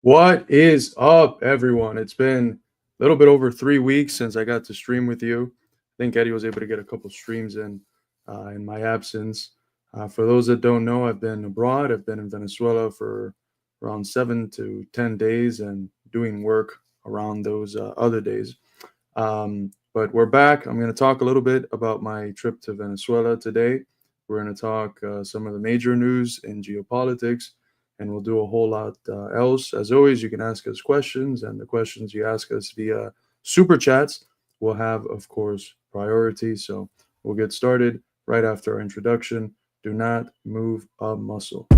What is up, everyone? It's been a little bit over 3 weeks since I got to stream with you. I think Eddie was able to get a couple streams in my absence. For those that don't know, I've been abroad. I've been in Venezuela for around 7 to 10 days and doing work around those other days. But we're back. I'm going to talk a little bit about my trip to Venezuela today. We're going to talk some of the major news in geopolitics, and we'll do a whole lot else. As always, you can ask us questions, and the questions you ask us via super chats will have, of course, priority. So we'll get started right after our introduction. Do not move a muscle.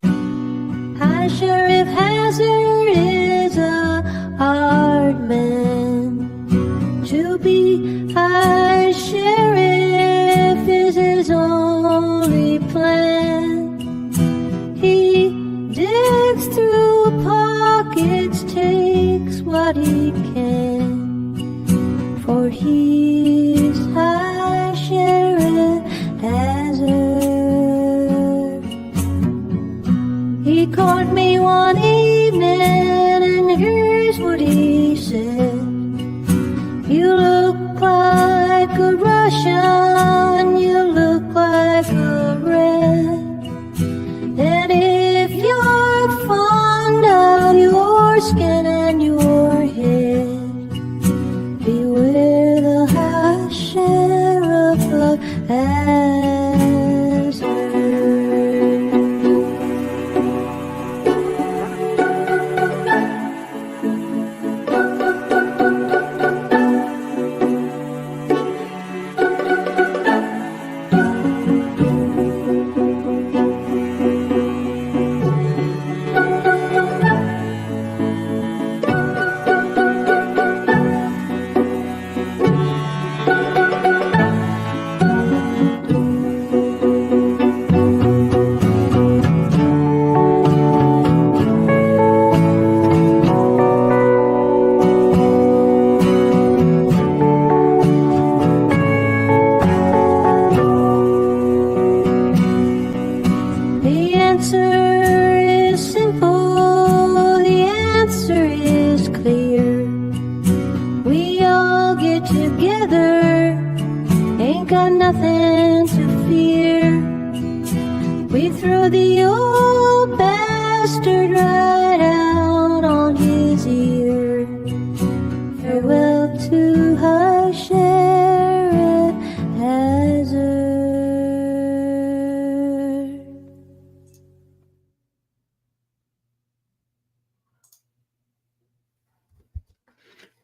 High Sheriff Hazard is a hard man to be. High Sheriff is his only plan. He digs through pockets, takes what he can, for he's High Sheriff Hazard. He caught me one evening, and here's what he said: "You look like a Russian, you look like a red, and if you're fond of your skin and your head, beware the High Sheriff of Hazard."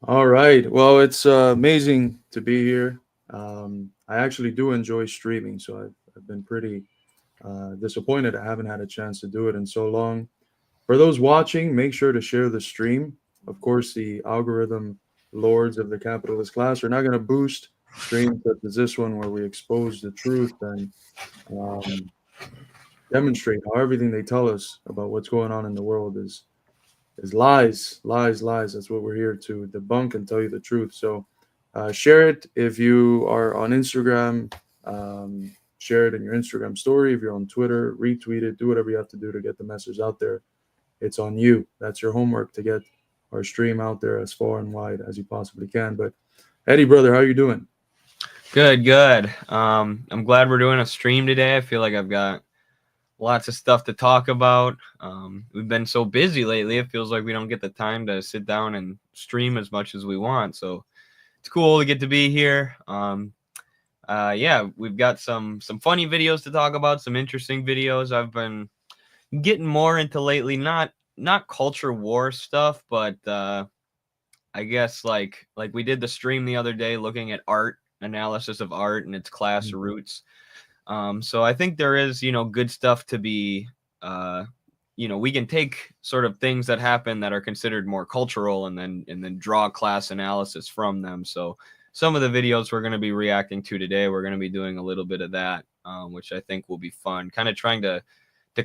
All right. Well, it's amazing to be here. I actually do enjoy streaming, so I've been pretty disappointed I haven't had a chance to do it in so long. For those watching, make sure to share the stream. Of course, the algorithm lords of the capitalist class are not going to boost streams such as this one where we expose the truth and um, demonstrate how everything they tell us about what's going on in the world is lies, lies, lies. That's what we're here to debunk and tell you the truth. So share it if you are on Instagram. Share it in your Instagram story. If you're on Twitter, retweet it. Do whatever you have to do to get the message out there. It's on you. That's your homework, to get our stream out there as far and wide as you possibly can. But Eddie, brother, how are you doing? Good, good. I'm glad we're doing a stream today. I feel like I've got lots of stuff to talk about. We've been so busy lately. It feels like we don't get the time to sit down and stream as much as we want. So it's cool to get to be here. Yeah, we've got some funny videos to talk about, some interesting videos I've been getting more into lately. Not culture war stuff, but I guess like we did the stream the other day looking at art, analysis of art and its class roots. So I think there is, good stuff to be, we can take sort of things that happen that are considered more cultural and then draw class analysis from them. So some of the videos we're going to be reacting to today, we're going to be doing a little bit of that, which I think will be fun, kind of trying to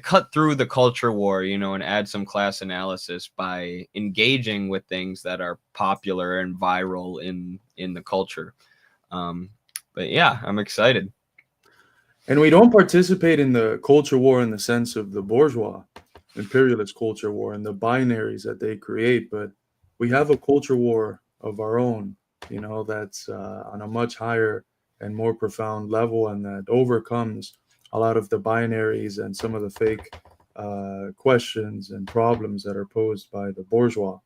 cut through the culture war, and add some class analysis by engaging with things that are popular and viral in the culture. But yeah, I'm excited. And we don't participate in the culture war in the sense of the bourgeois. imperialist culture war and the binaries that they create, but we have a culture war of our own, that's on a much higher and more profound level, and that overcomes a lot of the binaries and some of the fake questions and problems that are posed by the bourgeois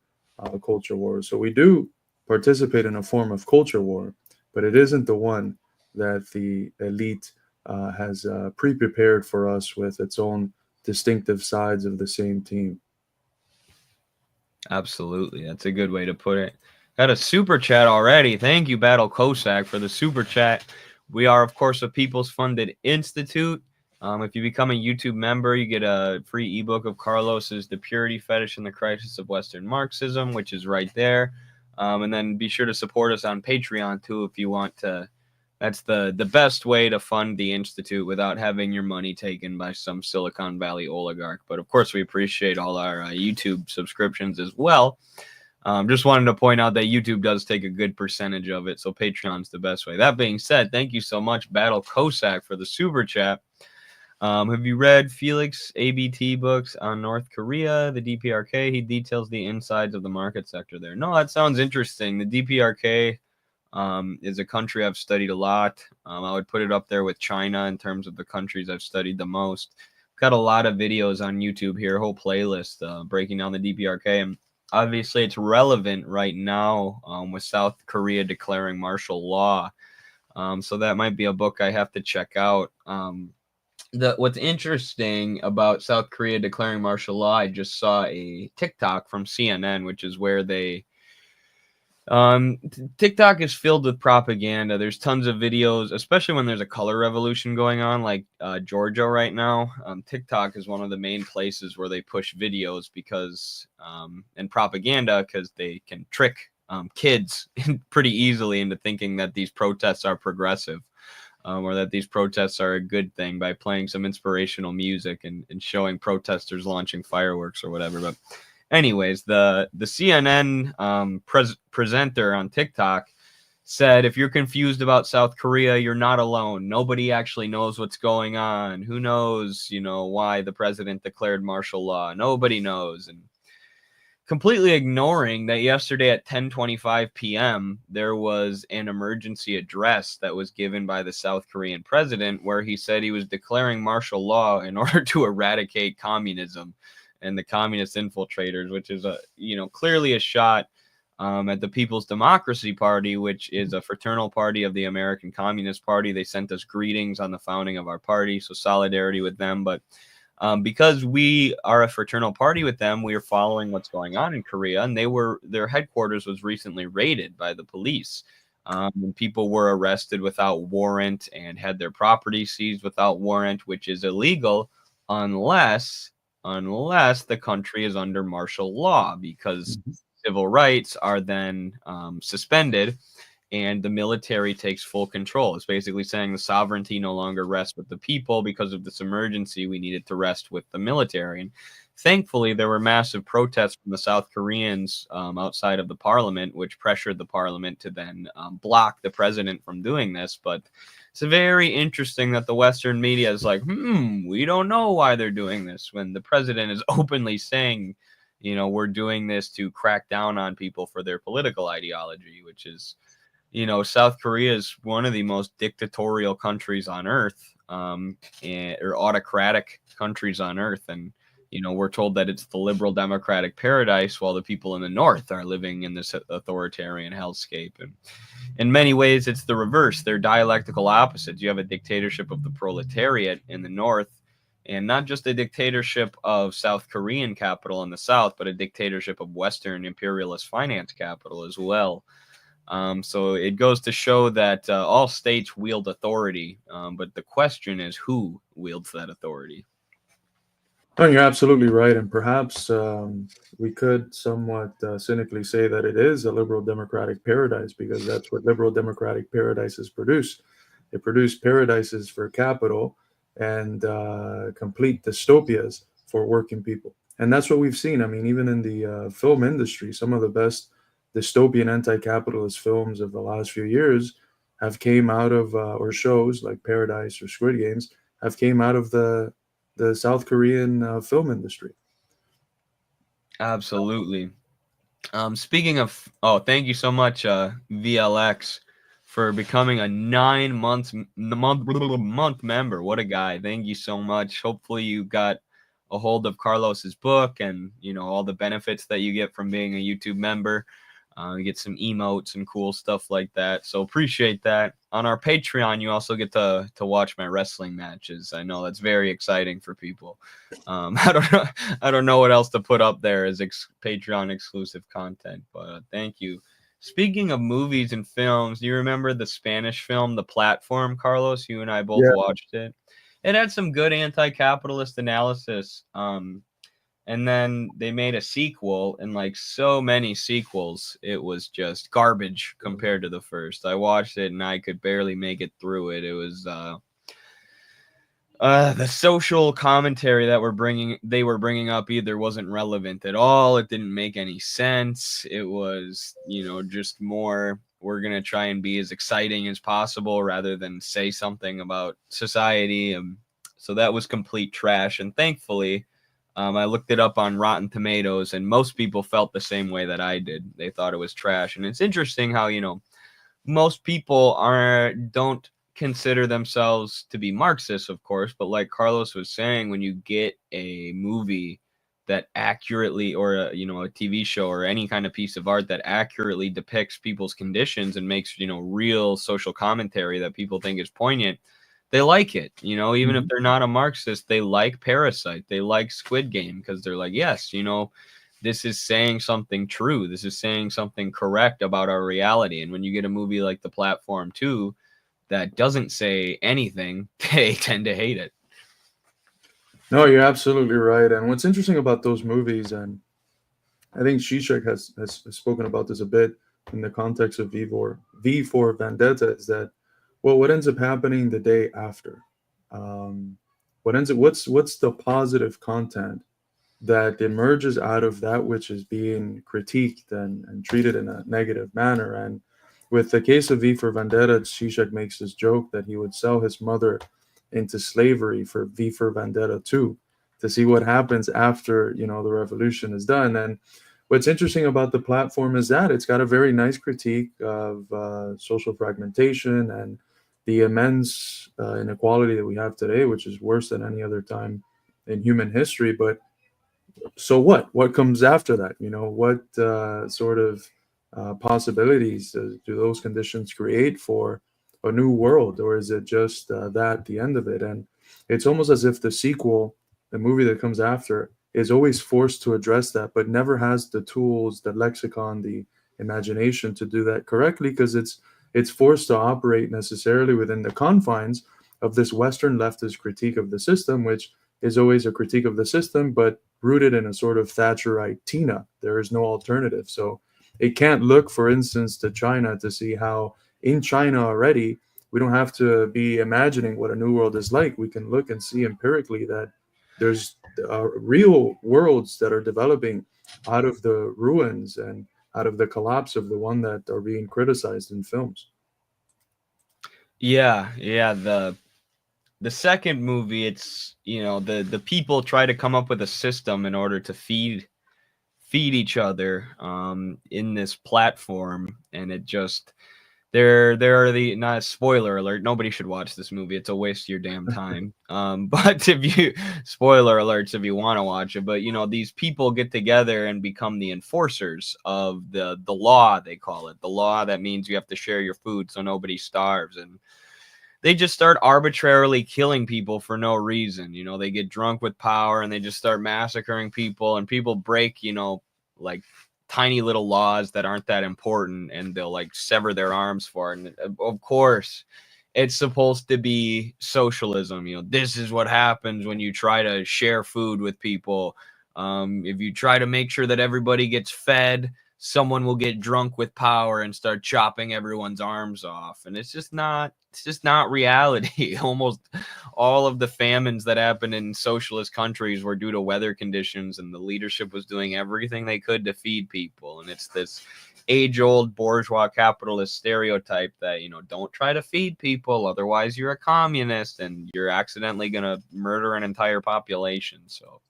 culture war. So we do participate in a form of culture war, but it isn't the one that the elite has pre-prepared for us with its own distinctive sides of the same team. Absolutely. That's a good way to put it. Got a super chat already. Thank you, Battle Cossack, for the super chat. We are, of course, a People's Funded Institute. If you become a YouTube member, you get a free ebook of Carlos's The Purity Fetish and the Crisis of Western Marxism, which is right there. And then be sure to support us on Patreon, too, if you want to. That's the best way to fund the Institute without having your money taken by some Silicon Valley oligarch. But, of course, we appreciate all our YouTube subscriptions as well. Just wanted to point out that YouTube does take a good percentage of it, so Patreon's the best way. That being said, thank you so much, Battle Cossack, for the super chat. Have you read Felix ABT books on North Korea, the DPRK? He details the insides of the market sector there. No, that sounds interesting. The DPRK is a country I've studied a lot. I would put it up there with China in terms of the countries I've studied the most. Got a lot of videos on YouTube here, a whole playlist breaking down the DPRK. And obviously, it's relevant right now with South Korea declaring martial law. So that might be a book I have to check out. What's interesting about South Korea declaring martial law, I just saw a TikTok from CNN, which is where they TikTok is filled with propaganda. There's tons of videos, especially when there's a color revolution going on, like Georgia right now. TikTok is one of the main places where they push videos because and propaganda, because they can trick kids pretty easily into thinking that these protests are progressive. Or that these protests are a good thing by playing some inspirational music and showing protesters launching fireworks or whatever. But anyways, the CNN presenter on TikTok said, if you're confused about South Korea, you're not alone. Nobody actually knows what's going on. Who knows, why the president declared martial law? Nobody knows. And completely ignoring that yesterday at 10:25 p.m. there was an emergency address that was given by the South Korean president where he said he was declaring martial law in order to eradicate communism and the communist infiltrators, which is clearly a shot at the People's Democracy Party, which is a fraternal party of the American Communist Party. They sent us greetings on the founding of our party, so solidarity with them. But because we are a fraternal party with them, we are following what's going on in Korea, and their headquarters was recently raided by the police. And people were arrested without warrant and had their property seized without warrant, which is illegal unless the country is under martial law, because civil rights are then suspended and the military takes full control. It's basically saying the sovereignty no longer rests with the people. Because of this emergency, we needed to rest with the military. And thankfully, there were massive protests from the South Koreans outside of the parliament, which pressured the parliament to then block the president from doing this. But it's very interesting that the Western media is like, we don't know why they're doing this, when the president is openly saying, we're doing this to crack down on people for their political ideology, which is, South Korea is one of the most dictatorial countries on earth, or autocratic countries on earth. And, we're told that it's the liberal democratic paradise while the people in the North are living in this authoritarian hellscape. And in many ways, it's the reverse. They're dialectical opposites. You have a dictatorship of the proletariat in the North, and not just a dictatorship of South Korean capital in the South, but a dictatorship of Western imperialist finance capital as well. So it goes to show that all states wield authority, but the question is who wields that authority. No, you're absolutely right, and perhaps we could somewhat cynically say that it is a liberal democratic paradise, because that's what liberal democratic paradises produce. They produce paradises for capital and complete dystopias for working people, and that's what we've seen. I mean, even in the film industry, some of the best dystopian anti-capitalist films of the last few years have came out of, or shows like Paradise or Squid Games have came out of the South Korean film industry. Absolutely. Speaking of, oh, thank you so much, VLX, for becoming a 9 month member. What a guy! Thank you so much. Hopefully, you got a hold of Carlos's book and all the benefits that you get from being a YouTube member. You get some emotes and cool stuff like that. So appreciate that. On our Patreon, you also get to watch my wrestling matches. I know that's very exciting for people. I don't know what else to put up there as Patreon exclusive content, but thank you. Speaking of movies and films, do you remember the Spanish film, The Platform, Carlos? You and I both Yeah. watched it. It had some good anti-capitalist analysis. And then they made a sequel, and like so many sequels, it was just garbage compared to the first. I watched it and I could barely make it through it. It was the social commentary that they were bringing up either wasn't relevant at all. It didn't make any sense. It was, just more, we're going to try and be as exciting as possible rather than say something about society. So that was complete trash. And thankfully, I looked it up on Rotten Tomatoes, and most people felt the same way that I did. They thought it was trash. And it's interesting how, most people don't consider themselves to be Marxists, of course, but like Carlos was saying, when you get a movie that accurately, or a TV show or any kind of piece of art that accurately depicts people's conditions and makes, real social commentary that people think is poignant, they like it. Even if Mhm. they're not a Marxist, they like Parasite, they like Squid Game, because they're like, yes, this is saying something true. This is saying something correct about our reality. And when you get a movie like The Platform 2 that doesn't say anything, they tend to hate it. No, you're absolutely right. And what's interesting about those movies, and I think Zizek has spoken about this a bit in the context of V for Vendetta, is that, well, what ends up happening the day after? Um, what's the positive content that emerges out of that which is being critiqued and treated in a negative manner? And with the case of V for Vendetta, Zizek makes this joke that he would sell his mother into slavery for V for Vendetta 2 to see what happens after the revolution is done. And what's interesting about the platform is that it's got a very nice critique of social fragmentation and the immense inequality that we have today, which is worse than any other time in human history. But so what comes after that? What sort of possibilities do those conditions create for a new world, or is it just that the end of it? And it's almost as if the sequel, the movie that comes after, is always forced to address that, but never has the tools, the lexicon, the imagination to do that correctly, because it's forced to operate necessarily within the confines of this Western leftist critique of the system, which is always a critique of the system, but rooted in a sort of Thatcherite Tina. There is no alternative. So it can't look, for instance, to China to see how in China already, we don't have to be imagining what a new world is like. We can look and see empirically that there's real worlds that are developing out of the ruins and out of the collapse of the one that are being criticized in films. Yeah. The second movie, it's the people try to come up with a system in order to feed each other in this platform, and it just there are the, not a spoiler alert, nobody should watch this movie, it's a waste of your damn time. But if you, spoiler alerts if you want to watch it, but these people get together and become the enforcers of the law. They call it the law. That means you have to share your food so nobody starves, and they just start arbitrarily killing people for no reason. They get drunk with power and they just start massacring people, and people break, like tiny little laws that aren't that important, and they'll like sever their arms for it. And of course, it's supposed to be socialism. This is what happens when you try to share food with people. If you try to make sure that everybody gets fed, someone will get drunk with power and start chopping everyone's arms off. And it's just not reality. Almost all of the famines that happened in socialist countries were due to weather conditions, and the leadership was doing everything they could to feed people. And it's this age-old bourgeois capitalist stereotype that don't try to feed people, otherwise you're a communist and you're accidentally going to murder an entire population. So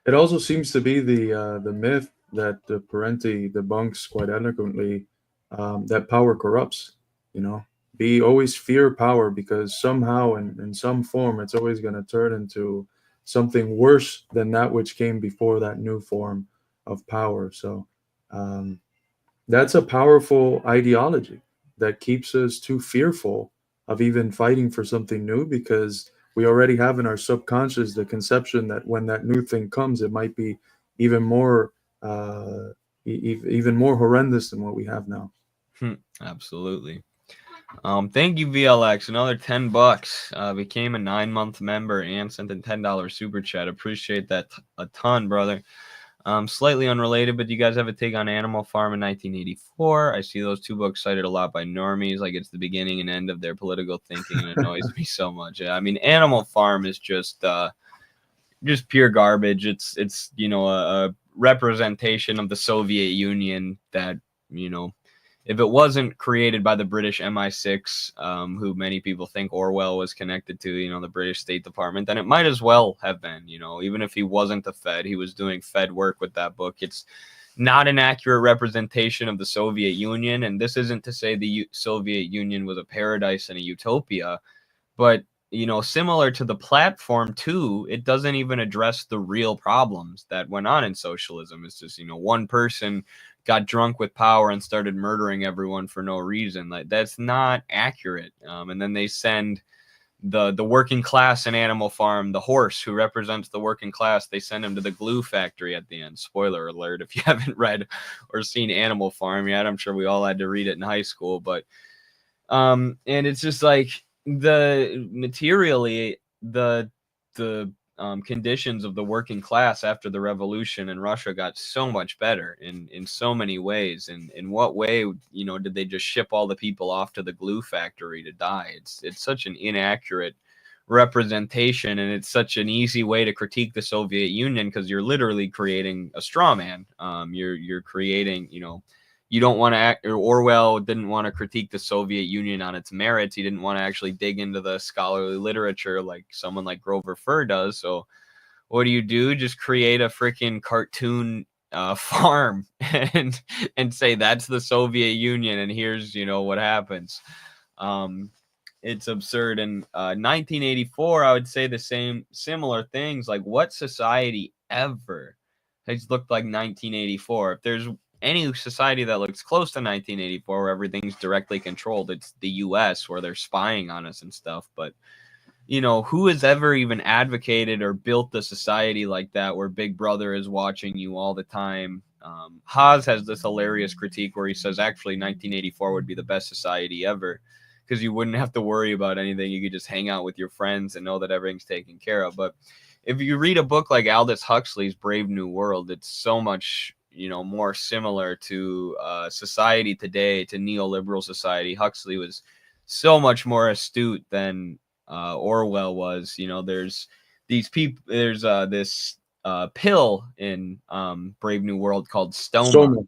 It also seems to be the myth that the Parenti debunks quite eloquently, that power corrupts. You know, be always fear power, because somehow in some form it's always going to turn into something worse than that which came before that new form of power. So um, that's a powerful ideology that keeps us too fearful of even fighting for something new, because we already have in our subconscious the conception that when that new thing comes, it might be even more even more horrendous than what we have now. Absolutely. Thank you, VLX. Another $10. Became a 9-month member and sent a $10 super chat. Appreciate that a ton, brother. Slightly unrelated, but do you guys have a take on Animal Farm in 1984? I see those two books cited a lot by normies, like it's the beginning and end of their political thinking, and it annoys me so much. Yeah, I mean, Animal Farm is just pure garbage. It's a representation of the Soviet Union that, if it wasn't created by the British MI6, who many people think Orwell was connected to, the British State Department, then it might as well have been. Even if he wasn't the Fed, he was doing Fed work with that book. It's not an accurate representation of the Soviet Union, and this isn't to say the Soviet Union was a paradise and a utopia, but similar to the platform too, it doesn't even address the real problems that went on in socialism. It's just, one person got drunk with power and started murdering everyone for no reason. Like, that's not accurate. And then they send the working class in Animal Farm, the horse who represents the working class, they send him to the glue factory at the end. Spoiler alert if you haven't read or seen Animal Farm yet. I'm sure we all had to read it in high school, but and it's just like, the materially the conditions of the working class after the revolution in Russia got so much better in so many ways. And in what way, did they just ship all the people off to the glue factory to die? It's such an inaccurate representation, and it's such an easy way to critique the Soviet Union, because you're literally creating a straw man. You're creating, you don't want to act, or Orwell didn't want to critique the Soviet Union on its merits. He didn't want to actually dig into the scholarly literature like someone like Grover Furr does. So what do? Just create a freaking cartoon farm and say that's the Soviet Union, and here's what happens. It's absurd. In 1984, I would say the similar things. Like, what society ever has looked like 1984? If there's any society that looks close to 1984 where everything's directly controlled, it's the US, where they're spying on us and stuff. But who has ever even advocated or built a society like that, where Big Brother is watching you all the time? Haas has this hilarious critique where he says actually 1984 would be the best society ever, because you wouldn't have to worry about anything. You could just hang out with your friends and know that everything's taken care of. But if you read a book like Aldous Huxley's Brave New World, it's so much more similar to society today, to neoliberal society. Huxley was so much more astute than Orwell was. There's these people. There's this pill in Brave New World called Stoma. Soma.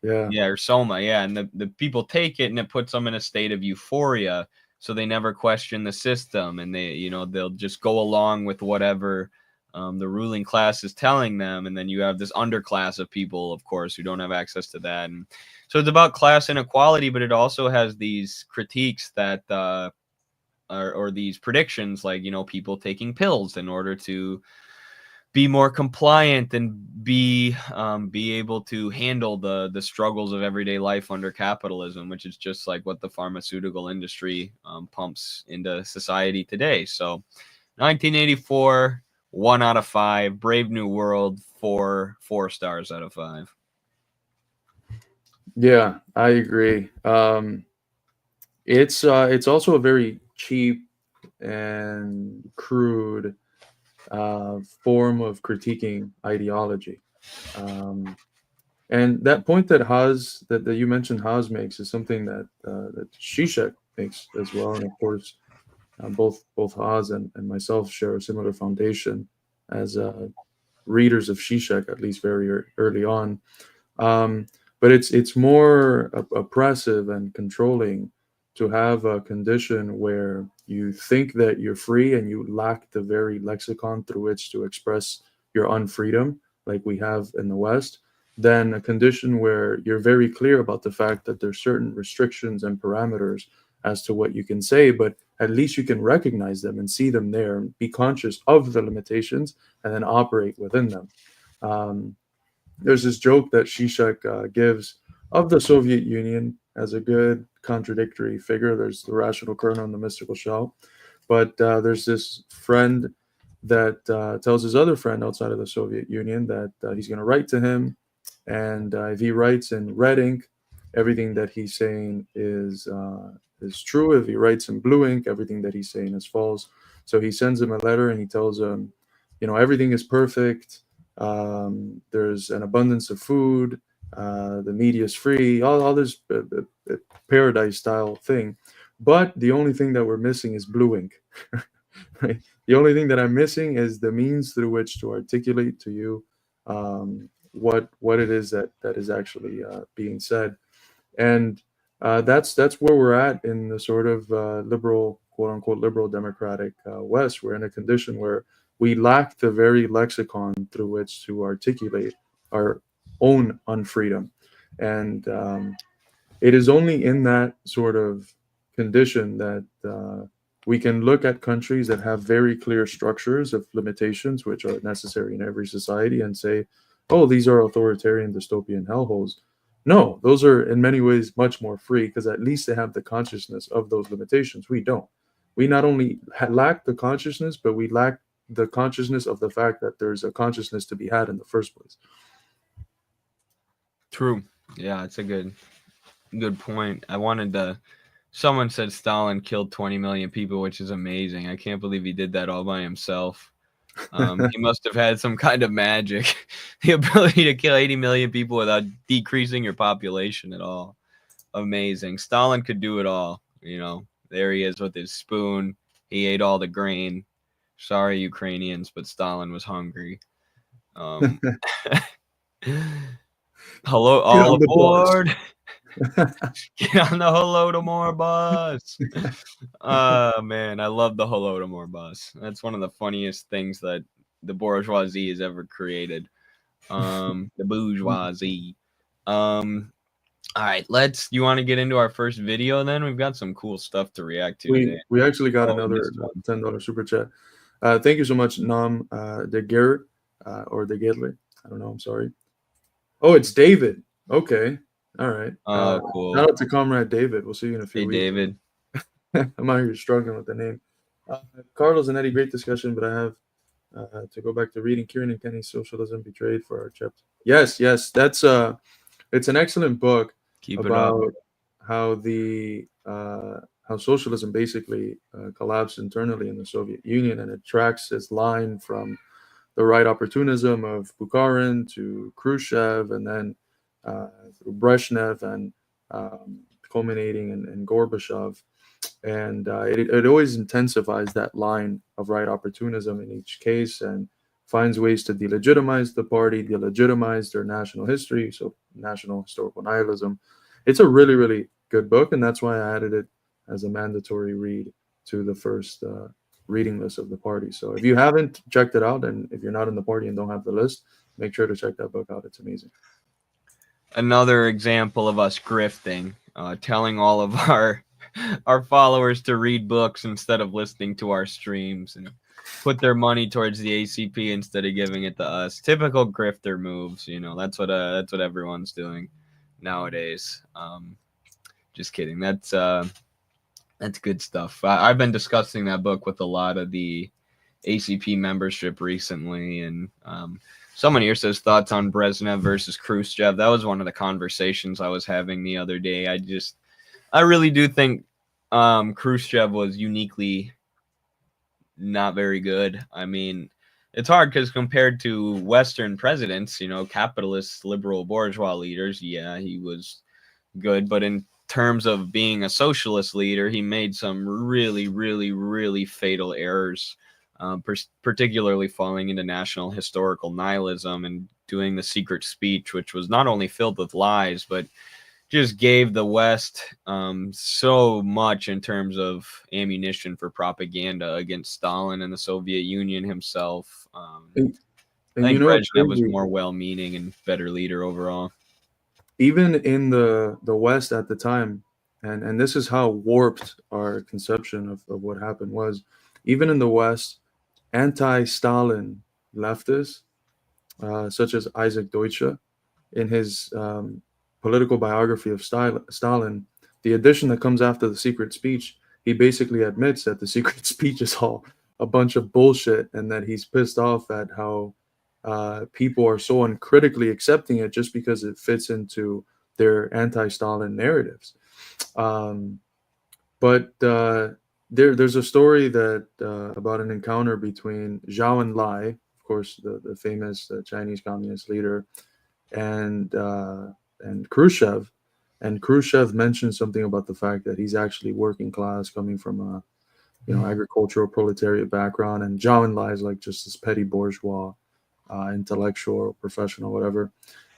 Yeah. Yeah, or Soma. Yeah, and the people take it, and it puts them in a state of euphoria, so they never question the system, and they'll just go along with whatever the ruling class is telling them. And then you have this underclass of people, of course, who don't have access to that. And so it's about class inequality, but it also has these critiques that or these predictions, like people taking pills in order to be more compliant and be able to handle the struggles of everyday life under capitalism, which is just like what the pharmaceutical industry pumps into society today. So 1984, 1 out of 5. Brave New World, 4 stars out of 5. Yeah, I agree. It's also a very cheap and crude form of critiquing ideology. Um, and that point that that you mentioned Haas makes is something that Zizek makes as well. And of course, both Haas and myself share a similar foundation as readers of Zizek, at least very early on. Um, but it's more oppressive and controlling to have a condition where you think that you're free and you lack the very lexicon through which to express your unfreedom, like we have in the West. than a condition where you're very clear about the fact that there's certain restrictions and parameters as to what you can say, but at least you can recognize them and see them there and be conscious of the limitations and then operate within them. Um, there's this joke that Zizek gives of the Soviet Union as a good contradictory figure. There's the rational kernel and the mystical shell. But there's this friend that tells his other friend outside of the Soviet Union that he's going to write to him. And if he writes in red ink, everything that he's saying is true. If he writes in blue ink, everything that he's saying is false. So he sends him a letter and he tells him, everything is perfect. There's an abundance of food. The media is free. All this paradise style thing. But the only thing that we're missing is blue ink. Right? The only thing that I'm missing is the means through which to articulate to you what it is that is actually being said, and that's where we're at in the sort of liberal, quote unquote, liberal democratic West. We're in a condition where we lack the very lexicon through which to articulate our own unfreedom, and it is only in that sort of condition that we can look at countries that have very clear structures of limitations, which are necessary in every society, and say, oh, these are authoritarian dystopian hellholes. No, those are in many ways much more free because at least they have the consciousness of those limitations. We don't. We not only lack the consciousness, but we lack the consciousness of the fact that there's a consciousness to be had in the first place. True. Yeah, it's a good point. Someone said Stalin killed 20 million people, which is amazing. I can't believe he did that all by himself. He must have had some kind of magic, the ability to kill 80 million people without decreasing your population at all. Amazing. Stalin could do it all. There he is with his spoon. He ate all the grain. Sorry, Ukrainians, but Stalin was hungry. Hello, all aboard. Get on the Holodomor bus. Man, I love the Holodomor bus. That's one of the funniest things that the bourgeoisie has ever created. The bourgeoisie. All right, you want to get into our first video then? We've got some cool stuff to react to today. We actually got another $10 super chat. Thank you so much, Nam de Gerrit, or de Gedler. I don't know, I'm sorry. Oh, it's David. Okay. All right. Cool. Shout out to Comrade David. We'll see you in a few weeks. David. I'm out here struggling with the name. Carlos and Eddie, great discussion, but I have to go back to reading Kieran and Kenny's Socialism Betrayed for our chapter. Yes, that's it's an excellent book. Keep about it up. how socialism basically collapsed internally in the Soviet Union, and it tracks its line from the right opportunism of Bukharin to Khrushchev, and then through Brezhnev, and culminating in Gorbachev. And it always intensifies that line of right opportunism in each case, and finds ways to delegitimize the party, delegitimize their national history, so national historical nihilism. It's a really, really good book, and that's why I added it as a mandatory read to the first reading list of the party. So if you haven't checked it out, and if you're not in the party and don't have the list, make sure to check that book out. It's amazing. Another example of us grifting, telling all of our followers to read books instead of listening to our streams, and put their money towards the ACP instead of giving it to us. Typical grifter moves. That's what everyone's doing nowadays. Just kidding. That's good stuff. I've been discussing that book with a lot of the ACP membership recently, and someone here says thoughts on Brezhnev versus Khrushchev. That was one of the conversations I was having the other day. I really do think Khrushchev was uniquely not very good. I mean, it's hard because compared to Western presidents, capitalist, liberal, bourgeois leaders, yeah, he was good. But in terms of being a socialist leader, he made some really, really, really fatal errors, particularly falling into national historical nihilism and doing the secret speech, which was not only filled with lies, but just gave the West so much in terms of ammunition for propaganda against Stalin and the Soviet Union himself. I And you think know what's Brezhnev was crazy? more well-meaning and better leader overall. Even in the West at the time, and this is how warped our conception of what happened was, even in the West, anti-Stalin leftists, such as Isaac Deutsche, in his political biography of Stalin, the edition that comes after the secret speech, he basically admits that the secret speech is all a bunch of bullshit and that he's pissed off at how people are so uncritically accepting it just because it fits into their anti-Stalin narratives. Um, but there's a story that about an encounter between Zhao Enlai, of course, the famous Chinese communist leader, and uh, and Khrushchev. And Khrushchev mentioned something about the fact that he's actually working class, coming from a agricultural proletariat background, and Zhao Enlai is like just this petty bourgeois, intellectual or professional, whatever.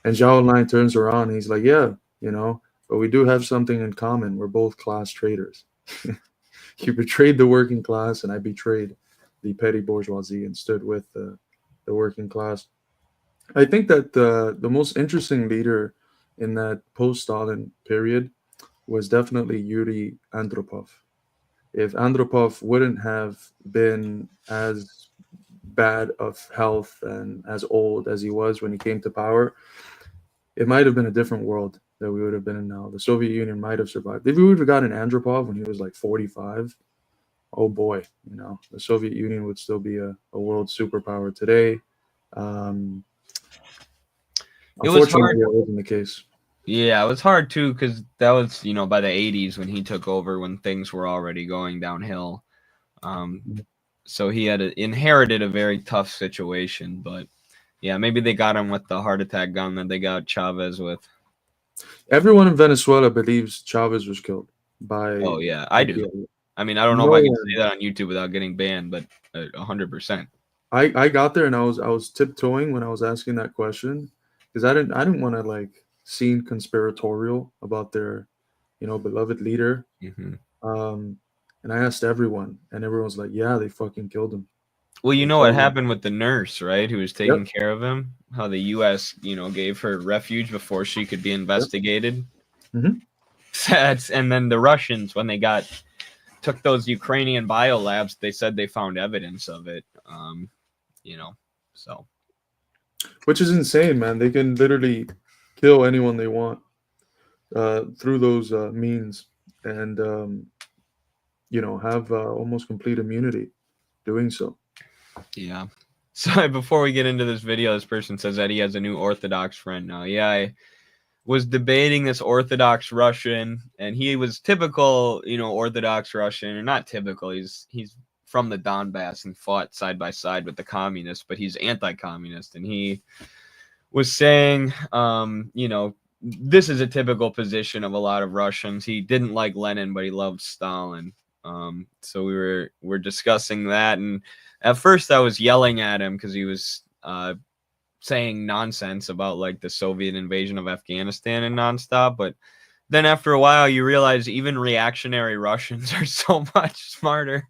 And Zhao Enlai turns around and he's like, yeah, but we do have something in common. We're both class traitors. You betrayed the working class, and I betrayed the petty bourgeoisie and stood with the working class. I think that the most interesting leader in that post-Stalin period was definitely Yuri Andropov. If Andropov wouldn't have been as bad of health and as old as he was when he came to power, it might have been a different world that we would have been in now. The Soviet Union might have survived. If we would have gotten Andropov when he was like 45, oh boy, the Soviet Union would still be a world superpower today. Um, It was Unfortunately, hard. that wasn't the case. Yeah, it was hard too because that was, by the 80s when he took over, when things were already going downhill. So he had inherited a very tough situation, but yeah, maybe they got him with the heart attack gun that they got Chavez with. Everyone in Venezuela believes Chavez was killed Oh by yeah, I do. FDR. I mean, I don't know No if I can one. say that on YouTube without getting banned, but 100%. I got there and I was tiptoeing when I was asking that question because I didn't want to like seem conspiratorial about their beloved leader. Hmm. Um, and I asked everyone, and everyone was like, "Yeah, they fucking killed him. Well, you They know what killed him." happened with the nurse, right? Who was taking Yep. care of him? How the U.S., gave her refuge before she could be Yep. investigated. Hmm. And then the Russians, when they took those Ukrainian biolabs, they said they found evidence of it. You know, so Which is insane, man. They can literally kill anyone they want through those means, and have almost complete immunity doing so. yeah. So before we get into this video, this person says that he has a new Orthodox friend now. Yeah, I was debating this Orthodox Russian, and he was typical, Orthodox Russian, or not typical. He's from the Donbass and fought side by side with the communists, but he's anti-communist, and he was saying, this is a typical position of a lot of Russians. He didn't like Lenin, but he loved Stalin. So we're discussing that, and at first I was yelling at him because he was saying nonsense about like the Soviet invasion of Afghanistan and nonstop. But then after a while, you realize even reactionary Russians are so much smarter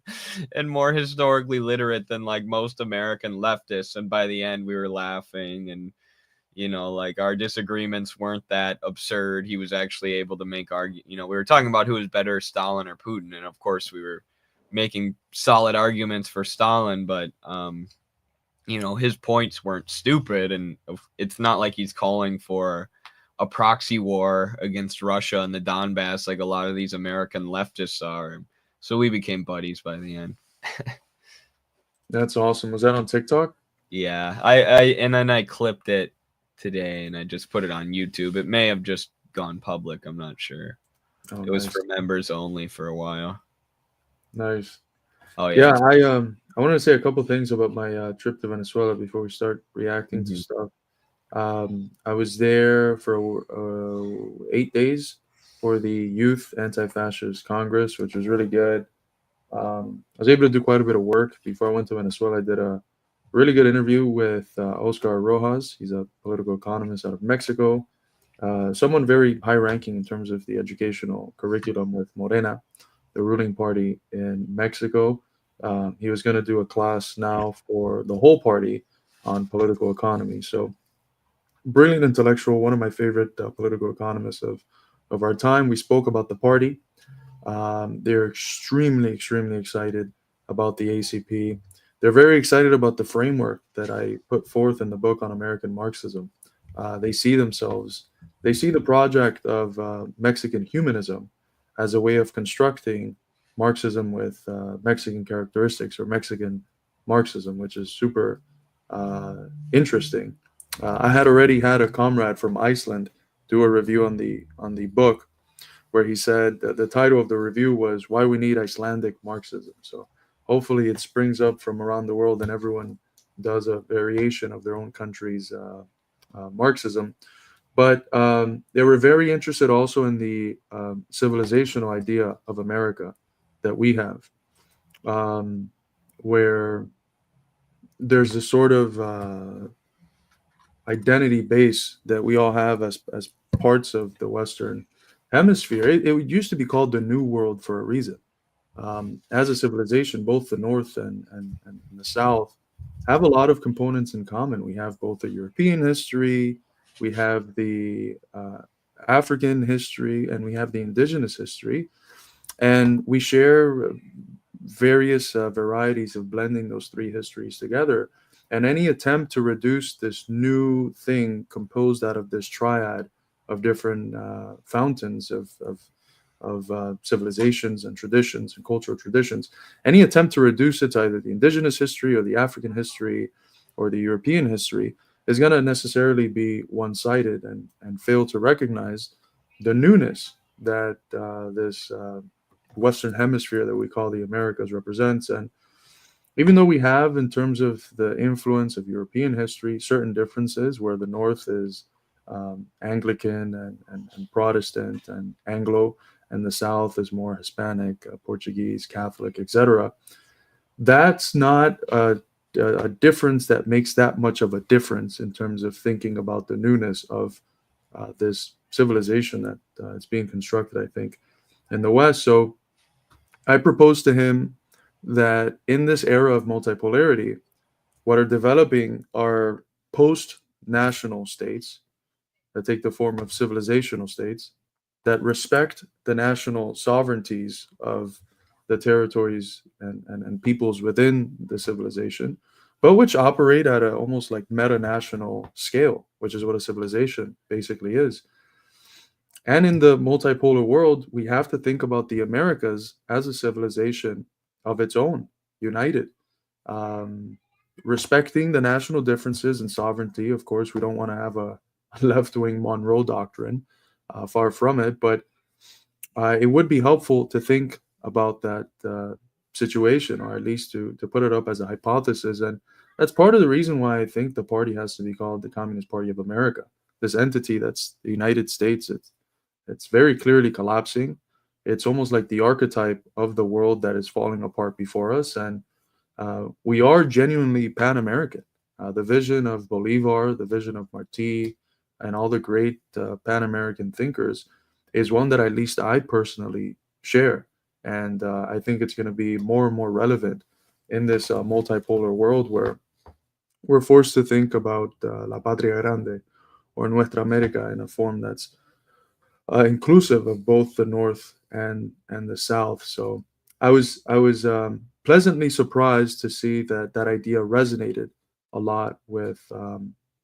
and more historically literate than like most American leftists. And by the end, we were laughing and like our disagreements weren't that absurd. He was actually able to make we were talking about who was better, Stalin or Putin, and of course we were making solid arguments for Stalin, but his points weren't stupid, and it's not like he's calling for a proxy war against Russia and the Donbass like a lot of these American leftists are. So we became buddies by the end. That's awesome. Was that on TikTok? Yeah, and then I clipped it today and I just put it on YouTube. It may have just gone public. I'm not sure. Oh, It was nice. for members only for a while. Nice. Oh Yeah, yeah. I want to say a couple things about my trip to Venezuela before we start reacting to Mhm. stuff. I was there for 8 days for the Youth Anti-Fascist Congress, which was really good. I was able to do quite a bit of work before I went to Venezuela. I did a really good interview with Oscar Rojas. He's a political economist out of Mexico, someone very high-ranking in terms of the educational curriculum with Morena, the ruling party in Mexico. He was going to do a class now for the whole party on political economy. So brilliant intellectual, one of my favorite political economists of our time. We spoke about the party. They're extremely, extremely excited about the ACP. They're very excited about the framework that I put forth in the book on American Marxism. They see themselves, they see the project of Mexican humanism as a way of constructing Marxism with Mexican characteristics, or Mexican Marxism, which is super interesting. I had already had a comrade from Iceland do a review on the book, where he said that the title of the review was "Why We Need Icelandic Marxism." So hopefully it springs up from around the world and everyone does a variation of their own country's Marxism. But they were very interested also in the civilizational idea of America that we have, um, where there's a sort of identity base that we all have as parts of the Western hemisphere. It used to be called the New World for a reason. As a civilization, both the North and the South have a lot of components in common. We have both the European history, we have the African history, and we have the indigenous history. And we share various varieties of blending those three histories together. And any attempt to reduce this new thing composed out of this triad of different fountains of civilizations and traditions and cultural traditions, any attempt to reduce it to either the indigenous history or the African history or the European history is going to necessarily be one-sided and fail to recognize the newness that this Western hemisphere that we call the Americas represents. And even though we have, in terms of the influence of European history, certain differences where the North is Anglican and Protestant and Anglo, and the South is more Hispanic, Portuguese, Catholic, etc., that's not a difference that makes that much of a difference in terms of thinking about the newness of this civilization that is being constructed, I think, in the West. So I proposed to him that in this era of multipolarity, what are developing are post-national states that take the form of civilizational states that respect the national sovereignties of the territories and peoples within the civilization, but which operate at a almost like meta-national scale, which is what a civilization basically is. And in the multipolar world, we have to think about the Americas as a civilization of its own, united, um, respecting the national differences and sovereignty. Of course, we don't want to have a left wing Monroe doctrine, far from it, but it would be helpful to think about that situation, or at least to put it up as a hypothesis. And that's part of the reason why I think the party has to be called the Communist Party of America. This entity that's the United States, it's very clearly collapsing. It's almost like the archetype of the world that is falling apart before us. And we are genuinely Pan-American. The vision of Bolivar, the vision of Martí, and all the great Pan-American thinkers is one that at least I personally share. And I think it's going to be more and more relevant in this multipolar world where we're forced to think about La Patria Grande, or Nuestra America, in a form that's inclusive of both the North and the South. So I was pleasantly surprised to see that that idea resonated a lot with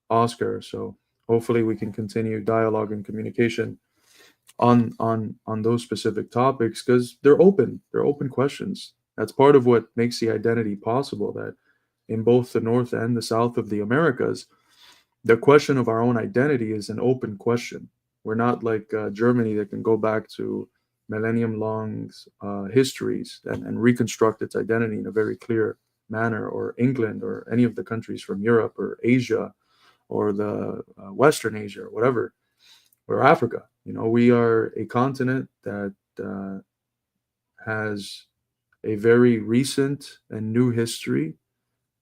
Oscar. So hopefully we can continue dialogue and communication on those specific topics, because they're open questions. That's part of what makes the identity possible, that in both the North and the South of the Americas, the question of our own identity is an open question. We're not like Germany that can go back to millennium long histories and reconstruct its identity in a very clear manner, or England, or any of the countries from Europe or Asia, or the Western Asia, or whatever, or Africa. You know, we are a continent that has a very recent and new history,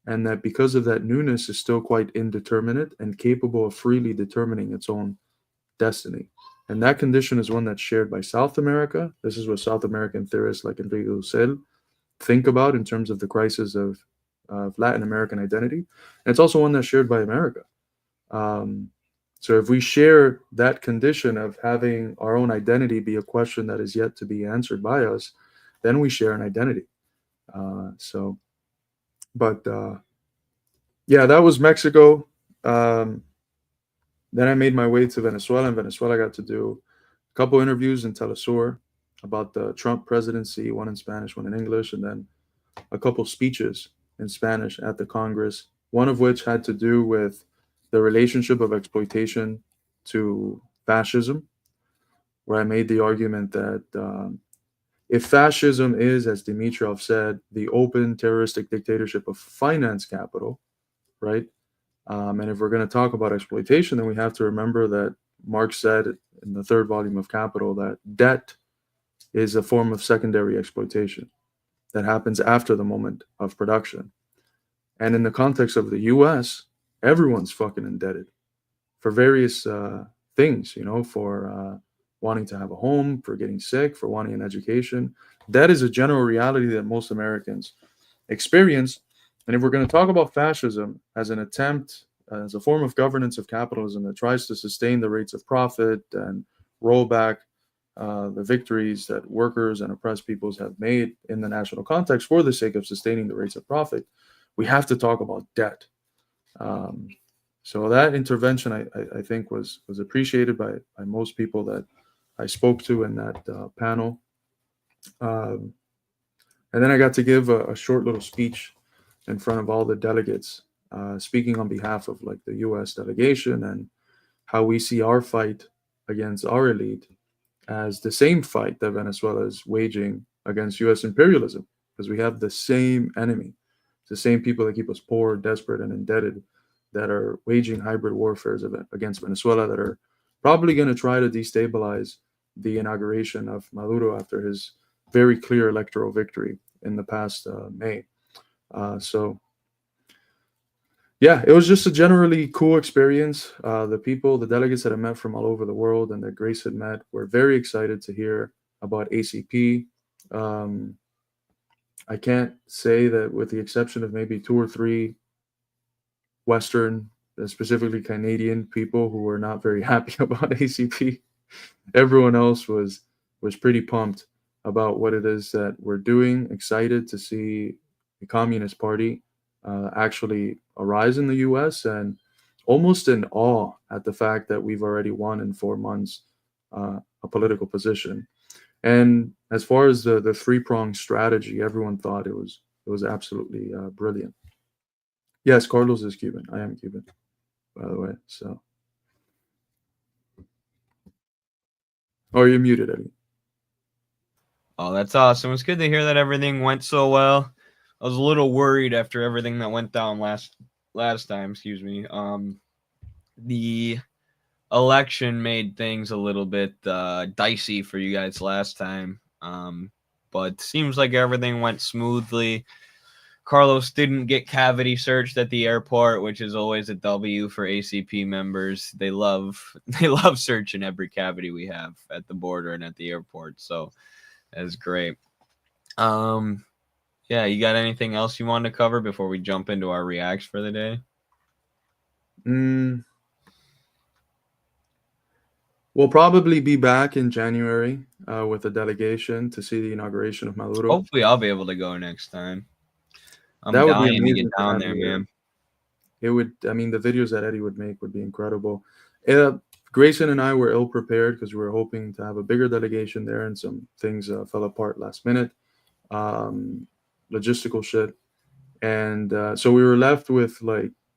and that because of that newness is still quite indeterminate and capable of freely determining its own destiny. And that condition is one that's shared by South America. This is what South American theorists like Enrique Dussel think about in terms of the crisis of of Latin American identity. And it's also one that's shared by America. Um, so if we share that condition of having our own identity be a question that is yet to be answered by us, then we share an identity. So, but yeah, that was Mexico. Um, then I made my way to Venezuela. In Venezuela, I got to do a couple interviews in Telesur about the Trump presidency, one in Spanish, one in English, and then a couple speeches in Spanish at the Congress, one of which had to do with the relationship of exploitation to fascism, where I made the argument that if fascism is, as Dimitrov said, the open terroristic dictatorship of finance capital, right? And if we're going to talk about exploitation, then we have to remember that Marx said in the third volume of Capital that debt is a form of secondary exploitation that happens after the moment of production. And in the context of the US, everyone's fucking indebted for various things, for wanting to have a home, for getting sick, for wanting an education. That is a general reality that most Americans experience. And if we're going to talk about fascism as an attempt, as a form of governance of capitalism that tries to sustain the rates of profit and roll back the victories that workers and oppressed peoples have made in the national context for the sake of sustaining the rates of profit, we have to talk about debt. So that intervention, I think, was appreciated by most people that I spoke to in that panel. And then I got to give a short little speech in front of all the delegates, speaking on behalf of like the U.S. delegation and how we see our fight against our elite as the same fight that Venezuela is waging against U.S. imperialism, because we have the same enemy. It's the same people that keep us poor, desperate, and indebted that are waging hybrid warfare against Venezuela, that are probably going to try to destabilize the inauguration of Maduro after his very clear electoral victory in the past May. So, yeah, it was just a generally cool experience. The delegates that I met from all over the world and that Grace had met were very excited to hear about ACP. I can't say that, with the exception of maybe 2 or 3 Western, specifically Canadian people who were not very happy about ACP, everyone else was pretty pumped about what it is that we're doing, excited to see the Communist Party actually arise in the US, and almost in awe at the fact that we've already won in 4 months a political position. And as far as the three-pronged strategy, everyone thought it was absolutely brilliant. Yes, Carlos is Cuban. I am Cuban, by the way. So, oh, you're muted, Eddie. Oh, that's awesome. It's good to hear that everything went so well. I was a little worried after everything that went down last time, excuse me. The election made things a little bit dicey for you guys last time. But seems like everything went smoothly. Carlos didn't get cavity searched at the airport, which is always a W for ACP members. They love searching every cavity we have at the border and at the airport. So that's great. Yeah, you got anything else you wanted to cover before we jump into our reacts for the day? We'll probably be back in January with a delegation to see the inauguration of Maduro. Hopefully, I'll be able to go next time. I'm That would be dying to amazing get down there, man. It would. I mean, the videos that Eddie would make would be incredible. Grayson and I were ill prepared because we were hoping to have a bigger delegation there, and some things fell apart last minute, logistical shit, and so we were left with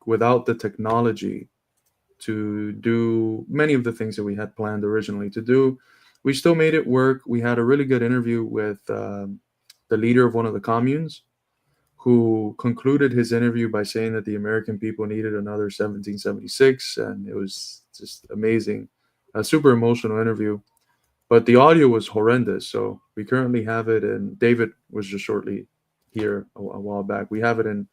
without the technology to do many of the things that we had planned originally to do. We still made it work. We had a really good interview with the leader of one of the communes, who concluded his interview by saying that the American people needed another 1776, and it was just amazing. A super emotional interview, but the audio was horrendous. So we currently have it, and David was just shortly here a while back. We have it in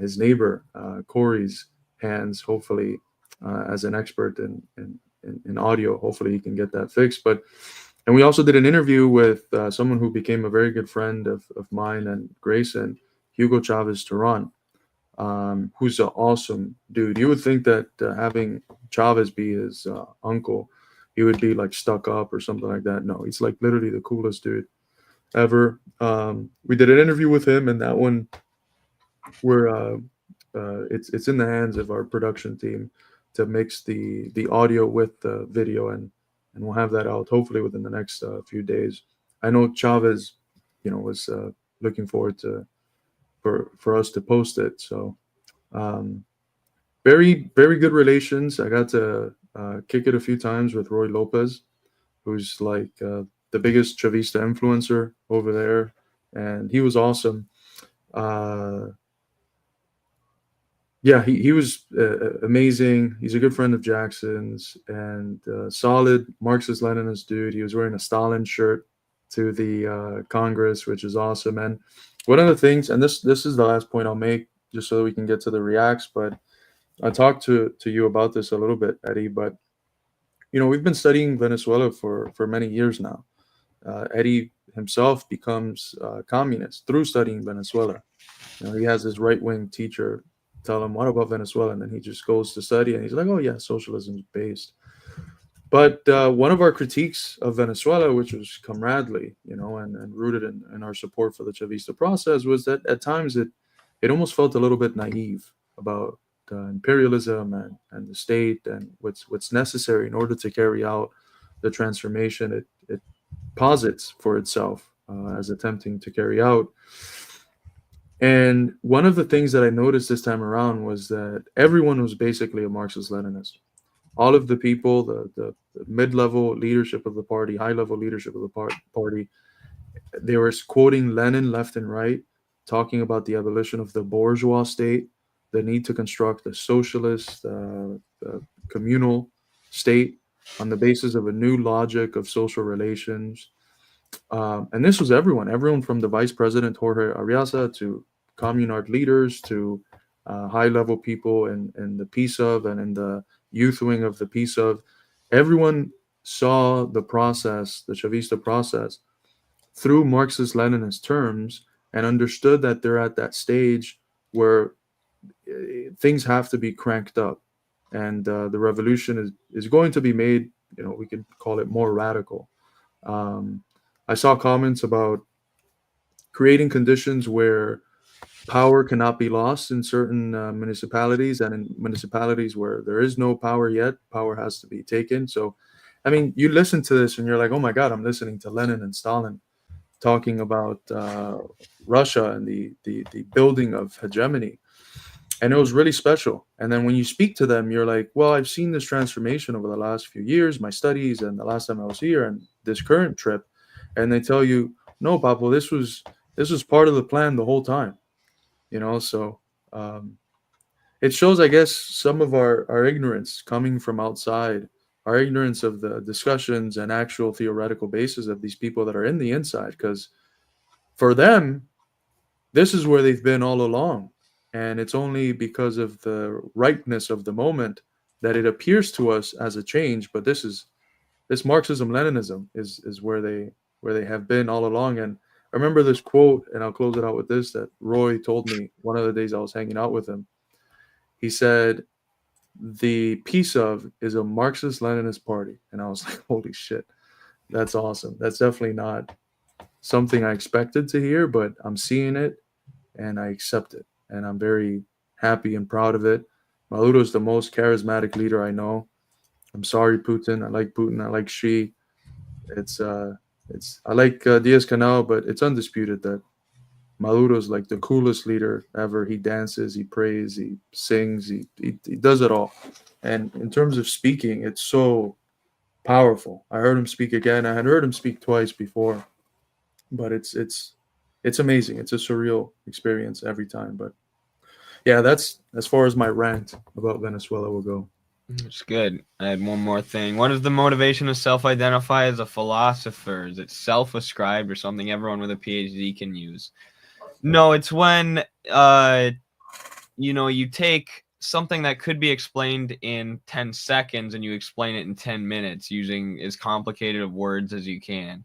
his neighbor Corey's hands, hopefully, as an expert in audio. Hopefully he can get that fixed. And we also did an interview with someone who became a very good friend of mine and Grace, and Hugo Chavez to run, who's an awesome dude. You would think that having Chavez be his uncle, he would be like stuck up or something like that. No, he's like literally the coolest dude ever. We did an interview with him, and that one we're it's in the hands of our production team to mix the audio with the video, and we'll have that out hopefully within the next few days. I know Chavez, was looking forward to for us to post it. So um, very very good relations. I got to kick it a few times with Roy Lopez, who's like the biggest Chavista influencer over there, and he was awesome. Uh, yeah, he was amazing. He's a good friend of Jackson's and solid Marxist Leninist dude. He was wearing a Stalin shirt to the Congress, which is awesome. And one of the things, and this is the last point I'll make, just so we can get to the reacts. But I talked to you about this a little bit, Eddie. But we've been studying Venezuela for many years now. Eddie himself becomes communist through studying Venezuela. He has his right wing teacher tell him, "What about Venezuela?" And then he just goes to study, and he's like, "Oh yeah, socialism is based." But one of our critiques of Venezuela, which was comradely, and rooted in our support for the Chavista process, was that at times it almost felt a little bit naive about imperialism and the state and what's necessary in order to carry out the transformation it posits for itself as attempting to carry out. And one of the things that I noticed this time around was that everyone was basically a Marxist Leninist. All of the people, the mid-level leadership of the party, high-level leadership of the party, they were quoting Lenin left and right, talking about the abolition of the bourgeois state, the need to construct a socialist, communal state on the basis of a new logic of social relations. And this was everyone from the vice president, Jorge Ariasa, to communard leaders, to high-level people in the PSOV and in the youth wing of the PSOV. Everyone saw the process, the Chavista process, through Marxist-Leninist terms and understood that they're at that stage where things have to be cranked up. And the revolution is going to be made, we could call it more radical. I saw comments about creating conditions where power cannot be lost in certain municipalities, and in municipalities where there is no power yet, power has to be taken. So, I mean, you listen to this and you're like, oh my God, I'm listening to Lenin and Stalin talking about Russia and the building of hegemony. And it was really special. And then when you speak to them, you're like, well, I've seen this transformation over the last few years, my studies, and the last time I was here, and this current trip. And they tell you, no, Pablo, this was part of the plan the whole time. So it shows, I guess, some of our ignorance coming from outside, our ignorance of the discussions and actual theoretical basis of these people that are in the inside. Because for them, this is where they've been all along. And it's only because of the ripeness of the moment that it appears to us as a change. But this Marxism Leninism is where they have been all along. And I remember this quote, and I'll close it out with this, that Roy told me one of the days I was hanging out with him. He said, the PSOV is a Marxist-Leninist party. And I was like, holy shit, that's awesome. That's definitely not something I expected to hear, but I'm seeing it and I accept it. And I'm very happy and proud of it. Maduro is the most charismatic leader I know. I'm sorry, Putin. I like Putin. I like Xi. I like Diaz-Canel, but it's undisputed that Maduro's like the coolest leader ever. He dances, he prays, he sings, he does it all. And in terms of speaking, it's so powerful. I heard him speak again. I had heard him speak twice before, but it's amazing. It's a surreal experience every time. But yeah, that's as far as my rant about Venezuela will go. It's good. I had one more thing. What is the motivation to self-identify as a philosopher? Is it self-ascribed or something everyone with a PhD can use? No, it's when you take something that could be explained in 10 seconds and you explain it in 10 minutes using as complicated of words as you can.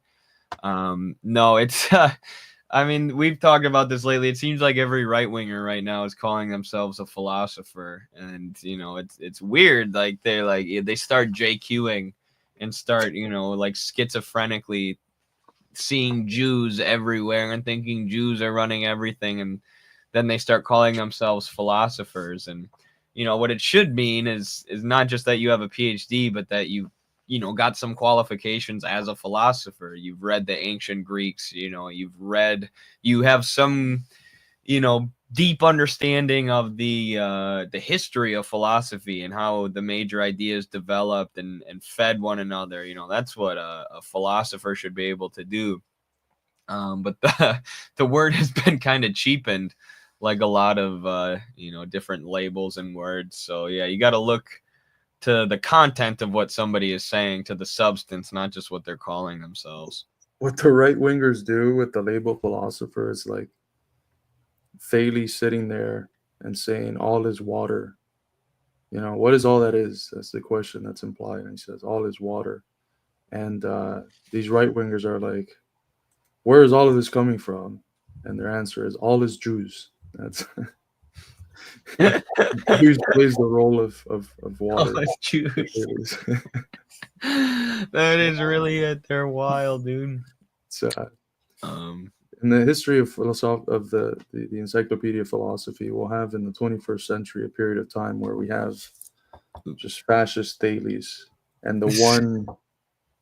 No, it's I mean, we've talked about this lately. It seems like every right winger right now is calling themselves a philosopher, and it's weird. Like they start JQing and start like schizophrenically seeing Jews everywhere and thinking Jews are running everything, and then they start calling themselves philosophers. And what it should mean is not just that you have a PhD, but that you got some qualifications as a philosopher. You've read the ancient Greeks, you have some deep understanding of the history of philosophy and how the major ideas developed and fed one another. That's what a philosopher should be able to do. But the word has been kind of cheapened, like a lot of different labels and words. So yeah, you got to look to the content of what somebody is saying, to the substance, not just what they're calling themselves. What the right wingers do with the label philosopher is like Thales sitting there and saying all is water. What is all that is? That's the question that's implied. And he says all is water. And these right wingers are like, where is all of this coming from? And their answer is all is Jews. That's Jews plays the role of water. Oh, Jews. That is really it. They're wild, dude. It's, in the history of the Encyclopedia of Philosophy, we'll have in the 21st century a period of time where we have just fascist Thales, and the one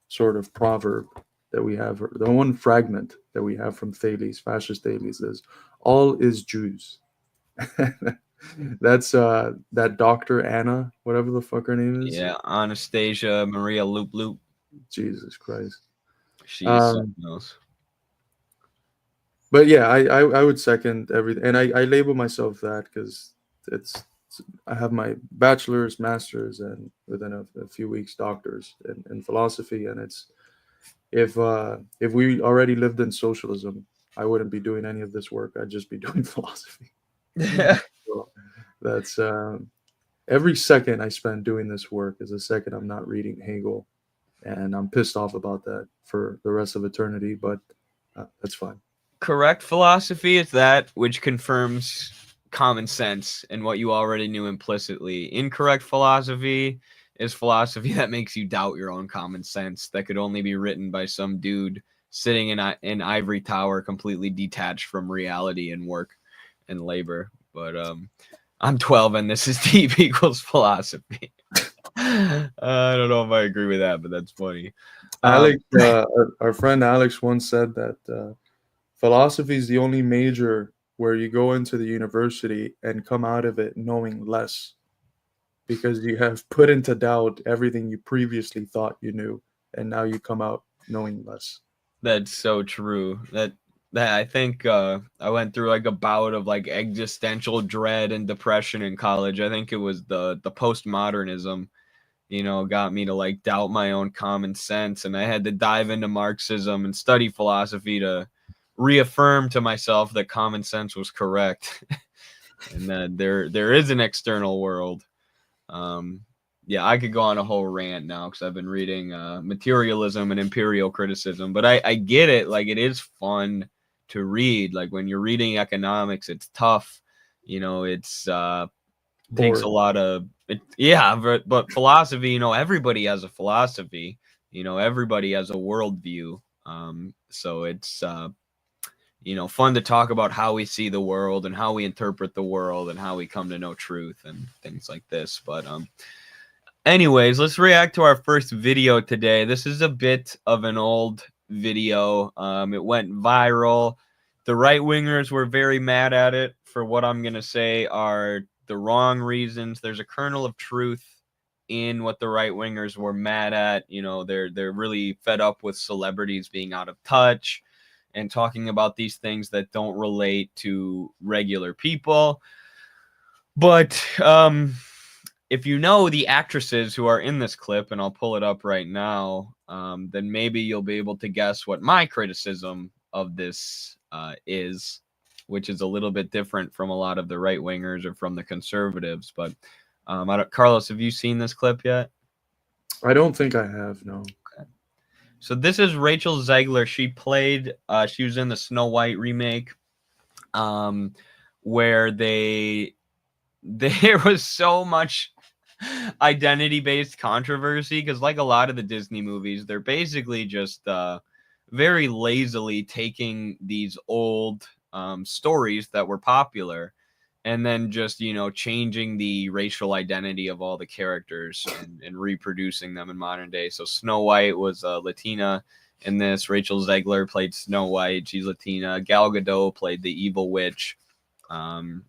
sort of proverb that we have, the one fragment that we have from Thales, fascist Thales, is all is Jews. That's that Dr. Anna, whatever the fuck her name is. Yeah, Anastasia Maria Loop Loop. Jesus Christ. She's something else. But yeah, I would second everything, and I label myself that because I have my bachelor's, master's, and within a few weeks doctors in philosophy, and it's if we already lived in socialism, I wouldn't be doing any of this work. I'd just be doing philosophy. So that's every second I spend doing this work is a second I'm not reading Hegel, and I'm pissed off about that for the rest of eternity. But that's fine. Correct philosophy is that which confirms common sense and what you already knew implicitly. Incorrect philosophy is philosophy that makes you doubt your own common sense, that could only be written by some dude sitting in an ivory tower, completely detached from reality and work and labor. But I'm 12 and this is deep equals philosophy. I don't know if I agree with that, but that's funny. Alex, our friend Alex once said that philosophy is the only major where you go into the university and come out of it knowing less, because you have put into doubt everything you previously thought you knew, and now you come out knowing less. That's so true. That I think I went through like a bout of like existential dread and depression in college. I think it was the postmodernism, got me to like doubt my own common sense, and I had to dive into Marxism and study philosophy to reaffirm to myself that common sense was correct and that there is an external world. Yeah, I could go on a whole rant now because I've been reading materialism and imperial criticism, but I get it. Like, it is fun to read. Like, when you're reading economics, it's tough. It's takes a lot of it, yeah, but philosophy, everybody has a philosophy. Everybody has a worldview. So it's fun to talk about how we see the world and how we interpret the world and how we come to know truth and things like this. But anyways, let's react to our first video today. This is a bit of an old video. It went viral. The right wingers were very mad at it for what I'm gonna say are the wrong reasons. There's a kernel of truth in what the right wingers were mad at. They're really fed up with celebrities being out of touch and talking about these things that don't relate to regular people. But if you know the actresses who are in this clip, and I'll pull it up right now, then maybe you'll be able to guess what my criticism of this is, which is a little bit different from a lot of the right wingers or from the conservatives. But Carlos, have you seen this clip yet? I don't think I have, no. Okay. So this is Rachel Zegler. She was in the Snow White remake, where there was so much identity-based controversy, because like a lot of the Disney movies, they're basically just very lazily taking these old stories that were popular and then just, changing the racial identity of all the characters and reproducing them in modern day. So Snow White was Latina in this. Rachel Zegler played Snow White. She's Latina. Gal Gadot played the evil witch. And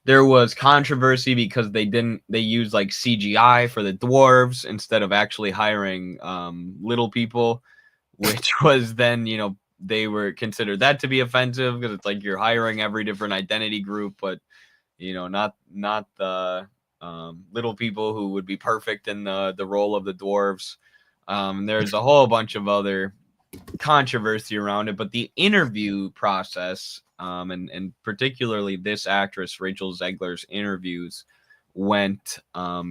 there was controversy because they used like CGI for the dwarves instead of actually hiring little people, which was then, they were considered that to be offensive because it's like you're hiring every different identity group, but not the little people who would be perfect in the role of the dwarves. There's a whole bunch of other controversy around it, but the interview process, and particularly this actress Rachel Zegler's interviews, went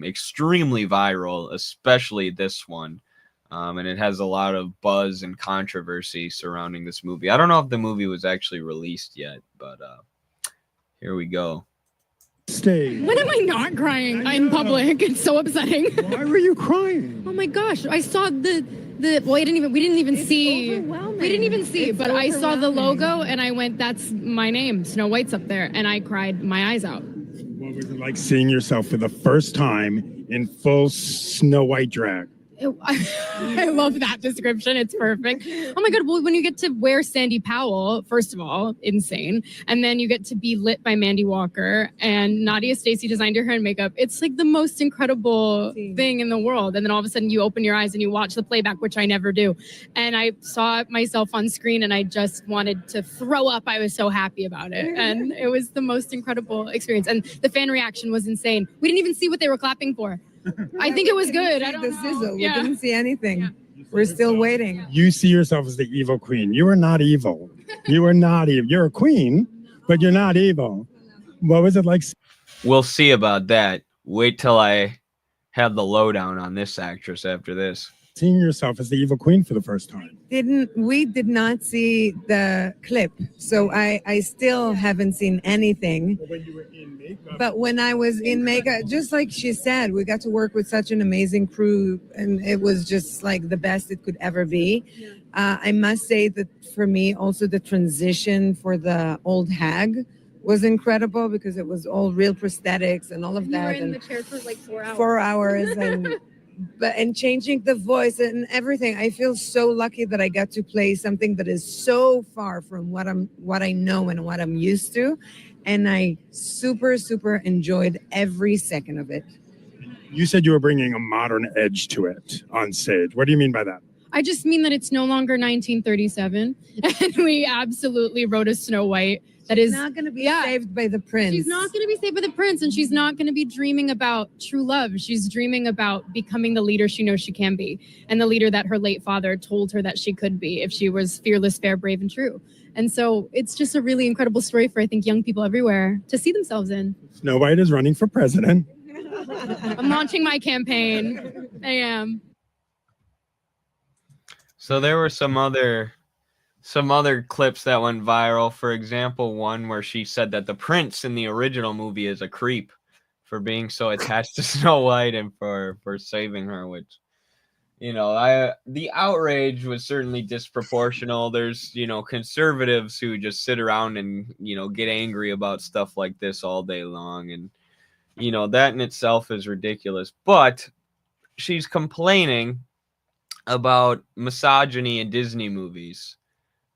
extremely viral, especially this one. And it has a lot of buzz and controversy surrounding this movie. I don't know if the movie was actually released yet, but here we go. Stage. When am I not crying in public? It's so upsetting. Why were you crying? Oh my gosh! I saw the well, we didn't even see. We didn't even see, but I saw the logo and I went, "That's my name. Snow White's up there," and I cried my eyes out. What was it like seeing yourself for the first time in full Snow White drag? I love that description. It's perfect. Oh my God. Well, when you get to wear Sandy Powell, first of all, insane. And then you get to be lit by Mandy Walker and Nadia Stacey designed your hair and makeup. It's like the most incredible thing in the world. And then all of a sudden you open your eyes and you watch the playback, which I never do. And I saw myself on screen and I just wanted to throw up. I was so happy about it. And it was the most incredible experience. And the fan reaction was insane. We didn't even see what they were clapping for. I think it was good. I don't know. Sizzle. Yeah. We didn't see anything. Yeah. We're still waiting. You see yourself as the evil queen. You are not evil. You are not evil. You're a queen, but you're not evil. What was it like? We'll see about that. Wait till I have the lowdown on this actress after this. Seeing yourself as the evil queen for the first time. We did not see the clip, so I still haven't seen anything. When you were in makeup. But when I was in makeup, just like she said, we got to work with such an amazing crew, and it was just like the best it could ever be. I must say that for me, also the transition for the old hag was incredible because it was all real prosthetics and all of that. You were in and the chair for like 4 hours. 4 hours and changing the voice and everything. I feel so lucky that I got to play something that is so far from what I know and what I'm used to. And I super enjoyed every second of it. You said you were bringing a modern edge to it on stage. What do you mean by that? I just mean that it's no longer 1937, and we absolutely wrote a Snow White that is not going to be saved by the prince. She's not going to be saved by the prince, and she's not going to be dreaming about true love. She's dreaming about becoming the leader she knows she can be, and the leader that her late father told her that she could be if she was fearless, fair, brave, and true. And so it's just a really incredible story for, I think, young people everywhere to see themselves in. Snow White is running for president. I'm launching my campaign. I am. So there were some other clips that went viral. For example, one where she said that the prince in the original movie is a creep for being so attached to Snow White and for saving her, which, the outrage was certainly disproportional. There's, conservatives who just sit around and, get angry about stuff like this all day long. And, that in itself is ridiculous. But she's complaining about misogyny in Disney movies,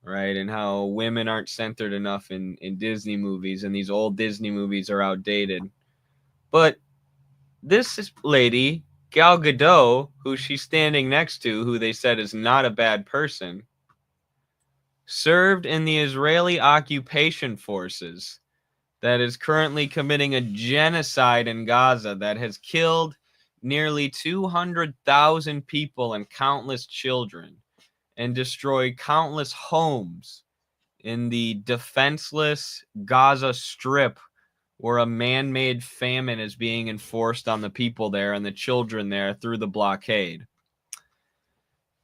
right? And how women aren't centered enough in Disney movies, and these old Disney movies are outdated. But this lady, Gal Gadot, who she's standing next to, who they said is not a bad person, served in the Israeli occupation forces that is currently committing a genocide in Gaza that has killed nearly 200,000 people and countless children, and destroyed countless homes in the defenseless Gaza Strip, where a man-made famine is being enforced on the people there and the children there through the blockade.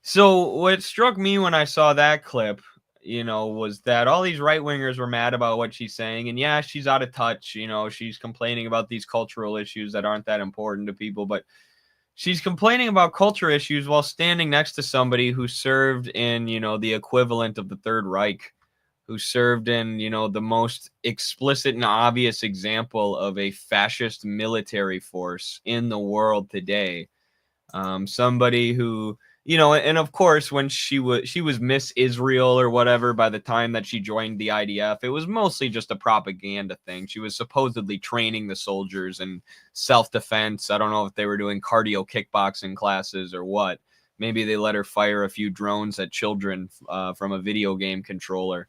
So what struck me when I saw that clip, was that all these right wingers were mad about what she's saying. And yeah, she's out of touch. She's complaining about these cultural issues that aren't that important to people. But she's complaining about culture issues while standing next to somebody who served in, the equivalent of the Third Reich, who served in, the most explicit and obvious example of a fascist military force in the world today. Somebody who, and of course, when she was Miss Israel or whatever by the time that she joined the IDF, it was mostly just a propaganda thing. She was supposedly training the soldiers in self-defense. I don't know if they were doing cardio kickboxing classes or what. Maybe they let her fire a few drones at children from a video game controller.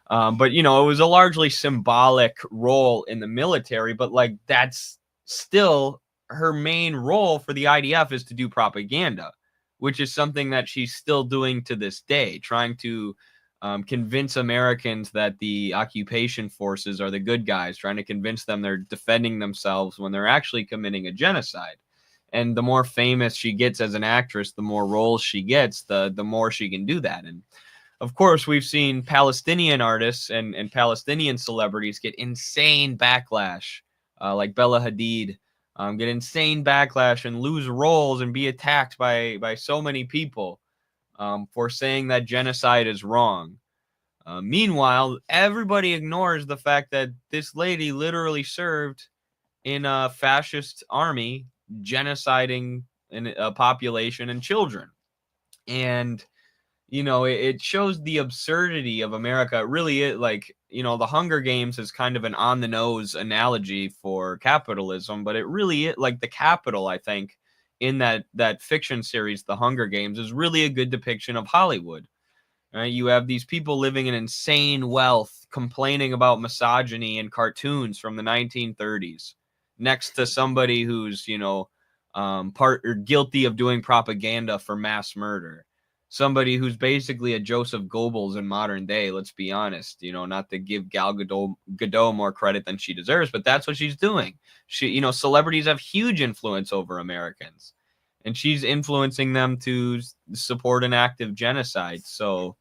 But it was a largely symbolic role in the military, but like that's still her main role for the IDF is to do propaganda, which is something that she's still doing to this day, trying to convince Americans that the occupation forces are the good guys, trying to convince them they're defending themselves when they're actually committing a genocide. And the more famous she gets as an actress, the more roles she gets, the more she can do that. And of course, we've seen Palestinian artists and Palestinian celebrities get insane backlash, like Bella Hadid, get insane backlash and lose roles and be attacked by so many people for saying that genocide is wrong. Meanwhile, everybody ignores the fact that this lady literally served in a fascist army, genociding a population and children. And it shows the absurdity of America. It really is like, the Hunger Games is kind of an on the nose analogy for capitalism, but it really is like the capital, I think, in that fiction series, The Hunger Games, is really a good depiction of Hollywood. Right? You have these people living in insane wealth, complaining about misogyny in cartoons from the 1930s, next to somebody who's, part or guilty of doing propaganda for mass murder. Somebody who's basically a Joseph Goebbels in modern day, let's be honest, not to give Gal Gadot more credit than she deserves, but that's what she's doing. Celebrities have huge influence over Americans, and she's influencing them to support an active genocide. So,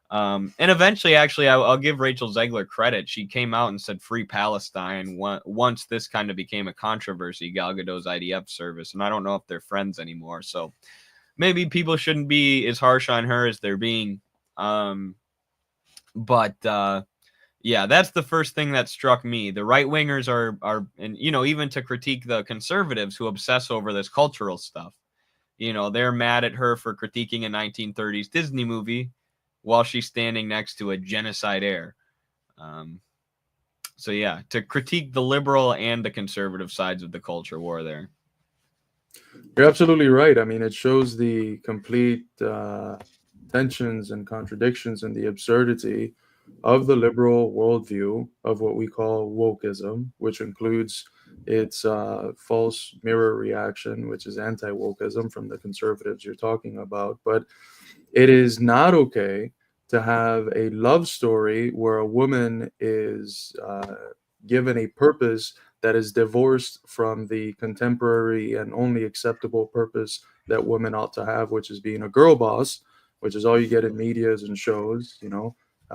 and eventually, actually, I'll give Rachel Zegler credit. She came out and said "Free Palestine" once this kind of became a controversy, Gal Gadot's IDF service, and I don't know if they're friends anymore. So maybe people shouldn't be as harsh on her as they're being. But yeah, that's the first thing that struck me. The right wingers are, and even to critique the conservatives who obsess over this cultural stuff. They're mad at her for critiquing a 1930s Disney movie while she's standing next to a genocide heir. So yeah, to critique the liberal and the conservative sides of the culture war there. You're absolutely right. I mean, it shows the complete tensions and contradictions and the absurdity of the liberal worldview of what we call wokeism, which includes its false mirror reaction, which is anti-wokeism from the conservatives you're talking about. But it is not okay to have a love story where a woman is given a purpose that is divorced from the contemporary and only acceptable purpose that women ought to have, which is being a girl boss, which is all you get in medias and shows.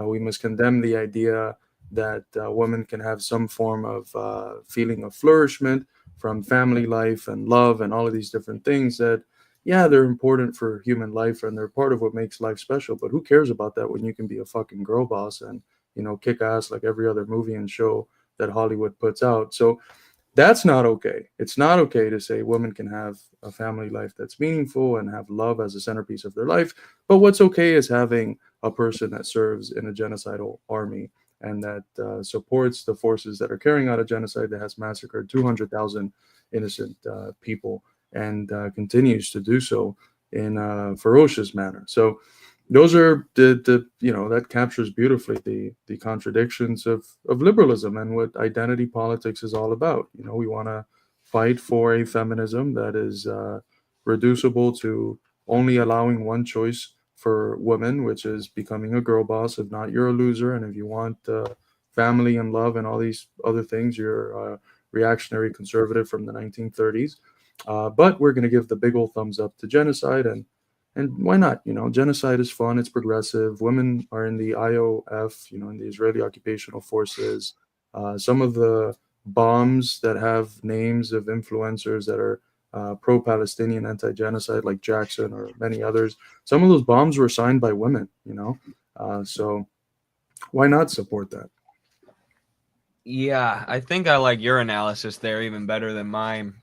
We must condemn the idea that women can have some form of feeling of flourishment from family life and love and all of these different things that, yeah, they're important for human life and they're part of what makes life special. But who cares about that when you can be a fucking girl boss and, kick ass like every other movie and show that Hollywood puts out? So that's not okay. It's not okay to say women can have a family life that's meaningful and have love as a centerpiece of their life. But what's okay is having a person that serves in a genocidal army and that supports the forces that are carrying out a genocide that has massacred 200,000 innocent people and continues to do so in a ferocious manner. So those are that captures beautifully the contradictions of liberalism and what identity politics is all about. We want to fight for a feminism that is reducible to only allowing one choice for women, which is becoming a girl boss. If not, you're a loser. And if you want family and love and all these other things, you're a reactionary conservative from the 1930s. But we're going to give the big old thumbs up to genocide and And why not? Genocide is fun. It's progressive. Women are in the IOF, in the Israeli Occupational Forces. Some of the bombs that have names of influencers that are pro-Palestinian, anti-genocide, like Jackson or many others, some of those bombs were signed by women. So why not support that? Yeah, I think I like your analysis there even better than mine.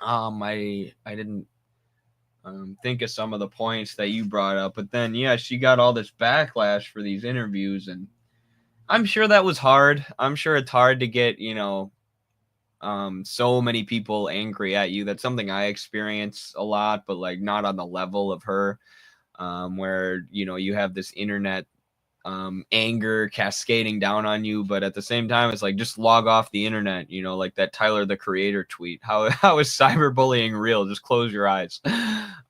I didn't think of some of the points that you brought up, but then yeah, she got all this backlash for these interviews, and I'm sure that was hard. I'm sure it's hard to get so many people angry at you. That's something I experience a lot, but like not on the level of her, where you have this internet anger cascading down on you, but at the same time it's like, just log off the internet, like that Tyler the Creator tweet. How is cyberbullying real? Just close your eyes.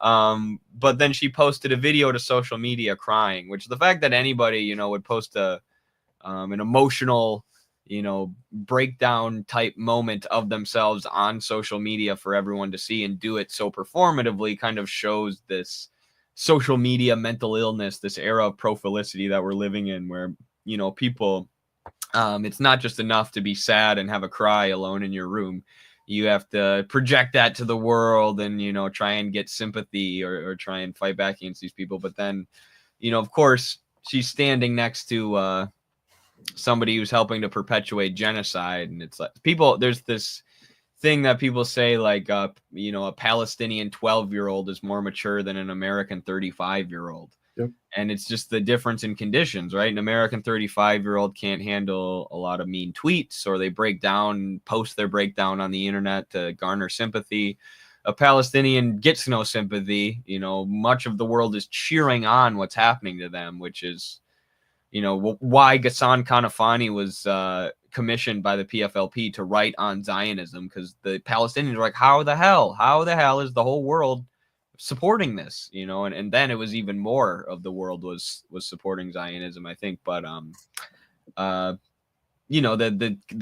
But then she posted a video to social media crying, which the fact that anybody would post an emotional breakdown type moment of themselves on social media for everyone to see and do it so performatively kind of shows this social media mental illness, this era of profilicity that we're living in, where people, it's not just enough to be sad and have a cry alone in your room. You have to project that to the world and try and get sympathy or try and fight back against these people. But then of course she's standing next to somebody who's helping to perpetuate genocide, and it's like, there's this thing that people say, like a Palestinian 12-year-old is more mature than an American 35-year-old. Yep. And it's just the difference in conditions, right? An American 35-year-old can't handle a lot of mean tweets, or they post their breakdown on the internet to garner sympathy. A Palestinian gets no sympathy. Much of the world is cheering on what's happening to them, which is why Ghassan Kanafani was commissioned by the PFLP to write on Zionism, because the Palestinians were like, how the hell is the whole world supporting this? And then it was even more of the world was supporting Zionism, I think. But the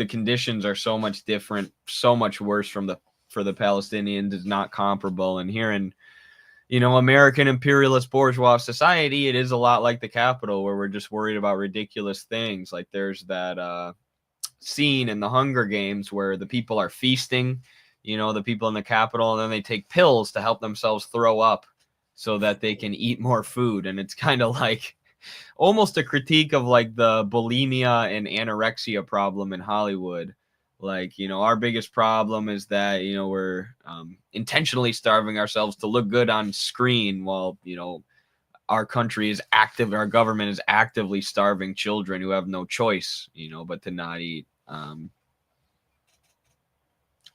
conditions are so much different, so much worse for the Palestinians is not comparable. And here in American imperialist bourgeois society, it is a lot like the Capitol, where we're just worried about ridiculous things. Like there's that scene in the Hunger Games where the people are feasting, the people in the Capitol, and then they take pills to help themselves throw up so that they can eat more food. And it's kind of like almost a critique of like the bulimia and anorexia problem in Hollywood. Like, our biggest problem is that, we're intentionally starving ourselves to look good on screen while, our country is our government is actively starving children who have no choice, but to not eat.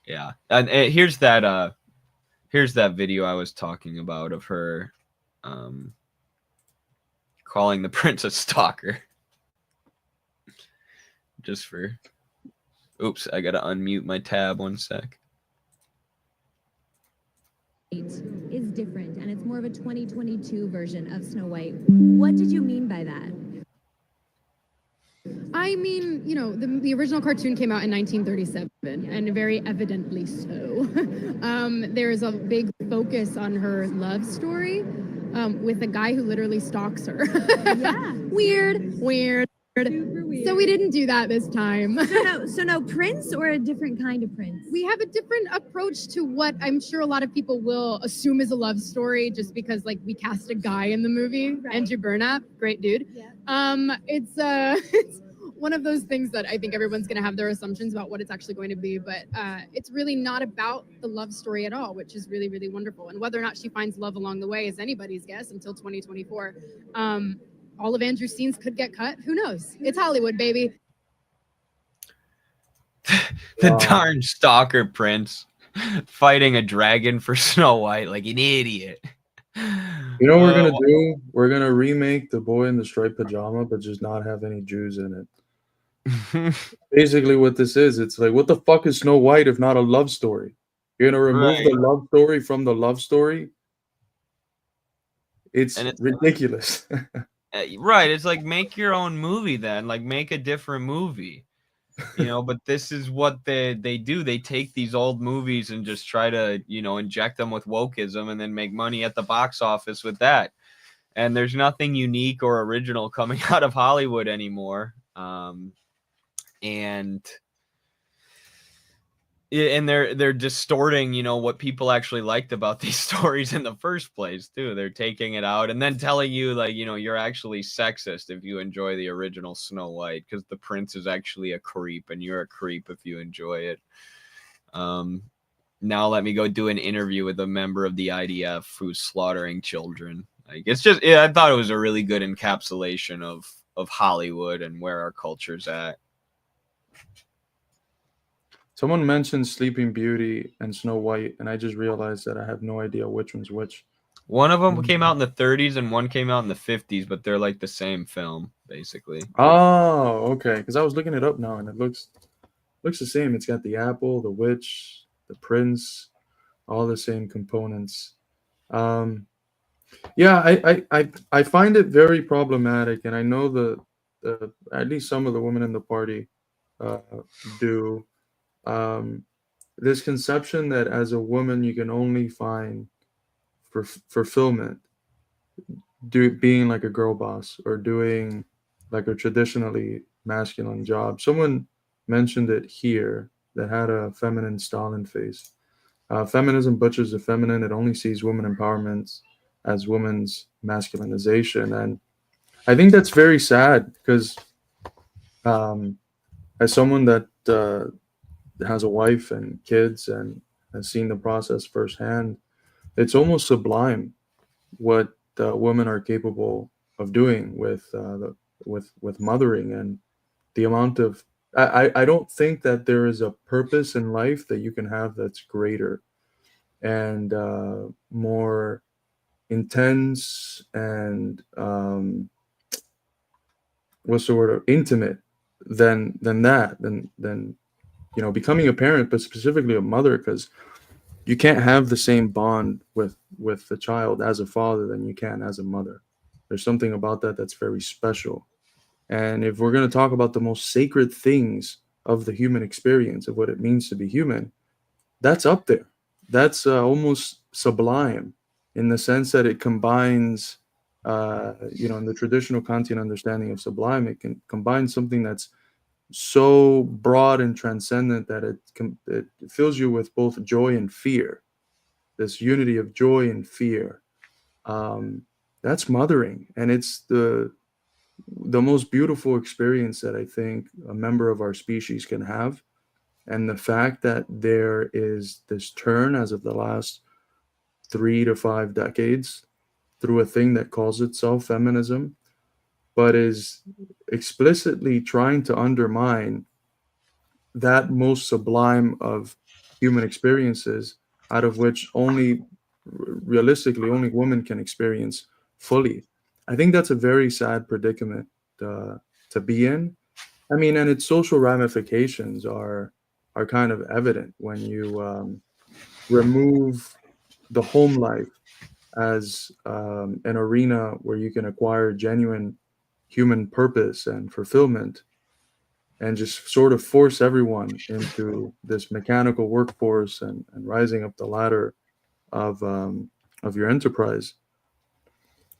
Yeah. And here's that video I was talking about of her calling the prince a stalker. Just for... Oops, I gotta unmute my tab 1 sec. Is different, and it's more of a 2022 version of Snow White. What did you mean by that? I mean, the original cartoon came out in 1937, and very evidently so. There's a big focus on her love story with a guy who literally stalks her. Yeah. Weird. Super weird. So we didn't do that this time. So no Prince, or a different kind of Prince? We have a different approach to what I'm sure a lot of people will assume is a love story, just because like we cast a guy in the movie, right. Andrew Burnap, great dude. Yeah. It's one of those things that I think everyone's going to have their assumptions about what it's actually going to be, but it's really not about the love story at all, which is really, really wonderful. And whether or not she finds love along the way is anybody's guess until 2024. All of Andrew's scenes could get cut. Who knows? It's Hollywood, baby. The darn stalker prince fighting a dragon for Snow White like an idiot. You know what we're going to do? We're going to remake The Boy in the Striped Pajama, but just not have any Jews in it. Basically what this is, it's like, what the fuck is Snow White if not a love story? You're going to remove the love story from the love story? It's ridiculous. Right. It's like, make your own movie then. Like, make a different movie. You know, but this is what they do. They take these old movies and just try to, you know, inject them with wokeism and then make money at the box office with that. And there's nothing unique or original coming out of Hollywood anymore. And they're distorting, you know, what people actually liked about these stories in the first place too. They're taking it out and then telling you, like, you know, you're actually sexist if you enjoy the original Snow White, because the prince is actually a creep and you're a creep if you enjoy it. Now let me go do an interview with a member of the IDF who's slaughtering children. Like, it's just, yeah, I thought it was a really good encapsulation of Hollywood and where our culture's at. Someone mentioned Sleeping Beauty and Snow White, and I just realized that I have no idea which one's which. One of them came out in the 30s and one came out in the 50s, but they're like the same film, basically. Oh, okay. Because I was looking it up now, and it looks the same. It's got the apple, the witch, the prince, all the same components. Yeah, I find it very problematic, and I know the at least some of the women in the party do. This conception that as a woman you can only find fulfillment being like a girl boss or doing like a traditionally masculine job. Someone mentioned it here that had a feminine Stalin face. Feminism butchers the feminine. It only sees women empowerment as women's masculinization, and I think that's very sad because as someone that has a wife and kids and has seen the process firsthand, it's almost sublime what women are capable of doing with mothering, and the amount of I don't think that there is a purpose in life that you can have that's greater and more intense and what's the word, intimate than you know, becoming a parent, but specifically a mother, because you can't have the same bond with the child as a father than you can as a mother. There's something about that that's very special. And if we're going to talk about the most sacred things of the human experience, of what it means to be human, that's up there. That's almost sublime in the sense that it combines, you know, in the traditional Kantian understanding of sublime, it can combine something that's so broad and transcendent that it fills you with both joy and fear. This unity of joy and fear. That's mothering, and it's the most beautiful experience that I think a member of our species can have. And the fact that there is this turn as of the last 3 to 5 decades through a thing that calls itself feminism, but is explicitly trying to undermine that most sublime of human experiences, out of which only realistically only women can experience fully. I think that's a very sad predicament to be in. I mean, and its social ramifications are kind of evident when you remove the home life as an arena where you can acquire genuine human purpose and fulfillment, and just sort of force everyone into this mechanical workforce and rising up the ladder of your enterprise.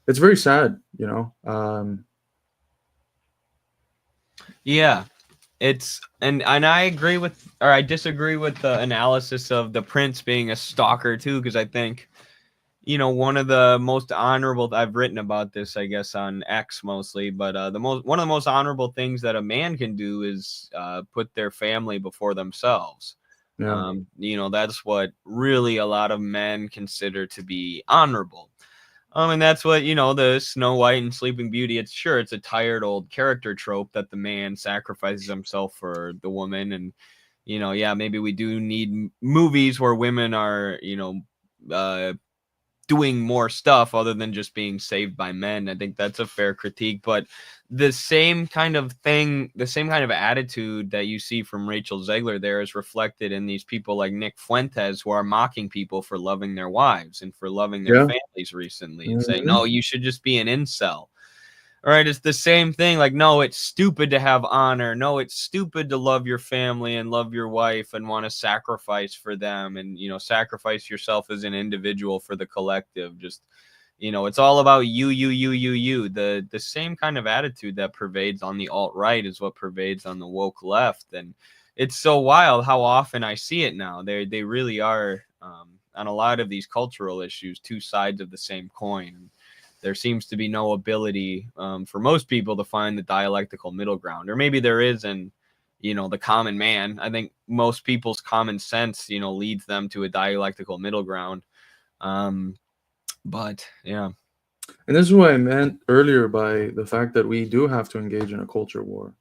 It's very sad, you know. Yeah, it's and I agree with, or I disagree with the analysis of the prince being a stalker too, because I think, you know, one of the most honorable, I've written about this, I guess, on X mostly, but one of the most honorable things that a man can do is put their family before themselves. Yeah. You know, that's what really a lot of men consider to be honorable. And that's what, you know, the Snow White and Sleeping Beauty, it's a tired old character trope that the man sacrifices himself for the woman. And, you know, yeah, maybe we do need movies where women are, you know, doing more stuff other than just being saved by men. I think that's a fair critique, but the same kind of thing, the same kind of attitude that you see from Rachel Zegler there is reflected in these people like Nick Fuentes, who are mocking people for loving their wives and for loving their families recently and saying, no, you should just be an incel. All right, it's the same thing. Like, no, it's stupid to have honor. No, it's stupid to love your family and love your wife and want to sacrifice for them and, sacrifice yourself as an individual for the collective. Just, it's all about you. The same kind of attitude that pervades on the alt-right is what pervades on the woke left. And it's so wild how often I see it now. They really are, on a lot of these cultural issues, two sides of the same coin. There seems to be no ability for most people to find the dialectical middle ground, or maybe there is in, the common man. I think most people's common sense, leads them to a dialectical middle ground. But yeah. And this is what I meant earlier by the fact that we do have to engage in a culture war.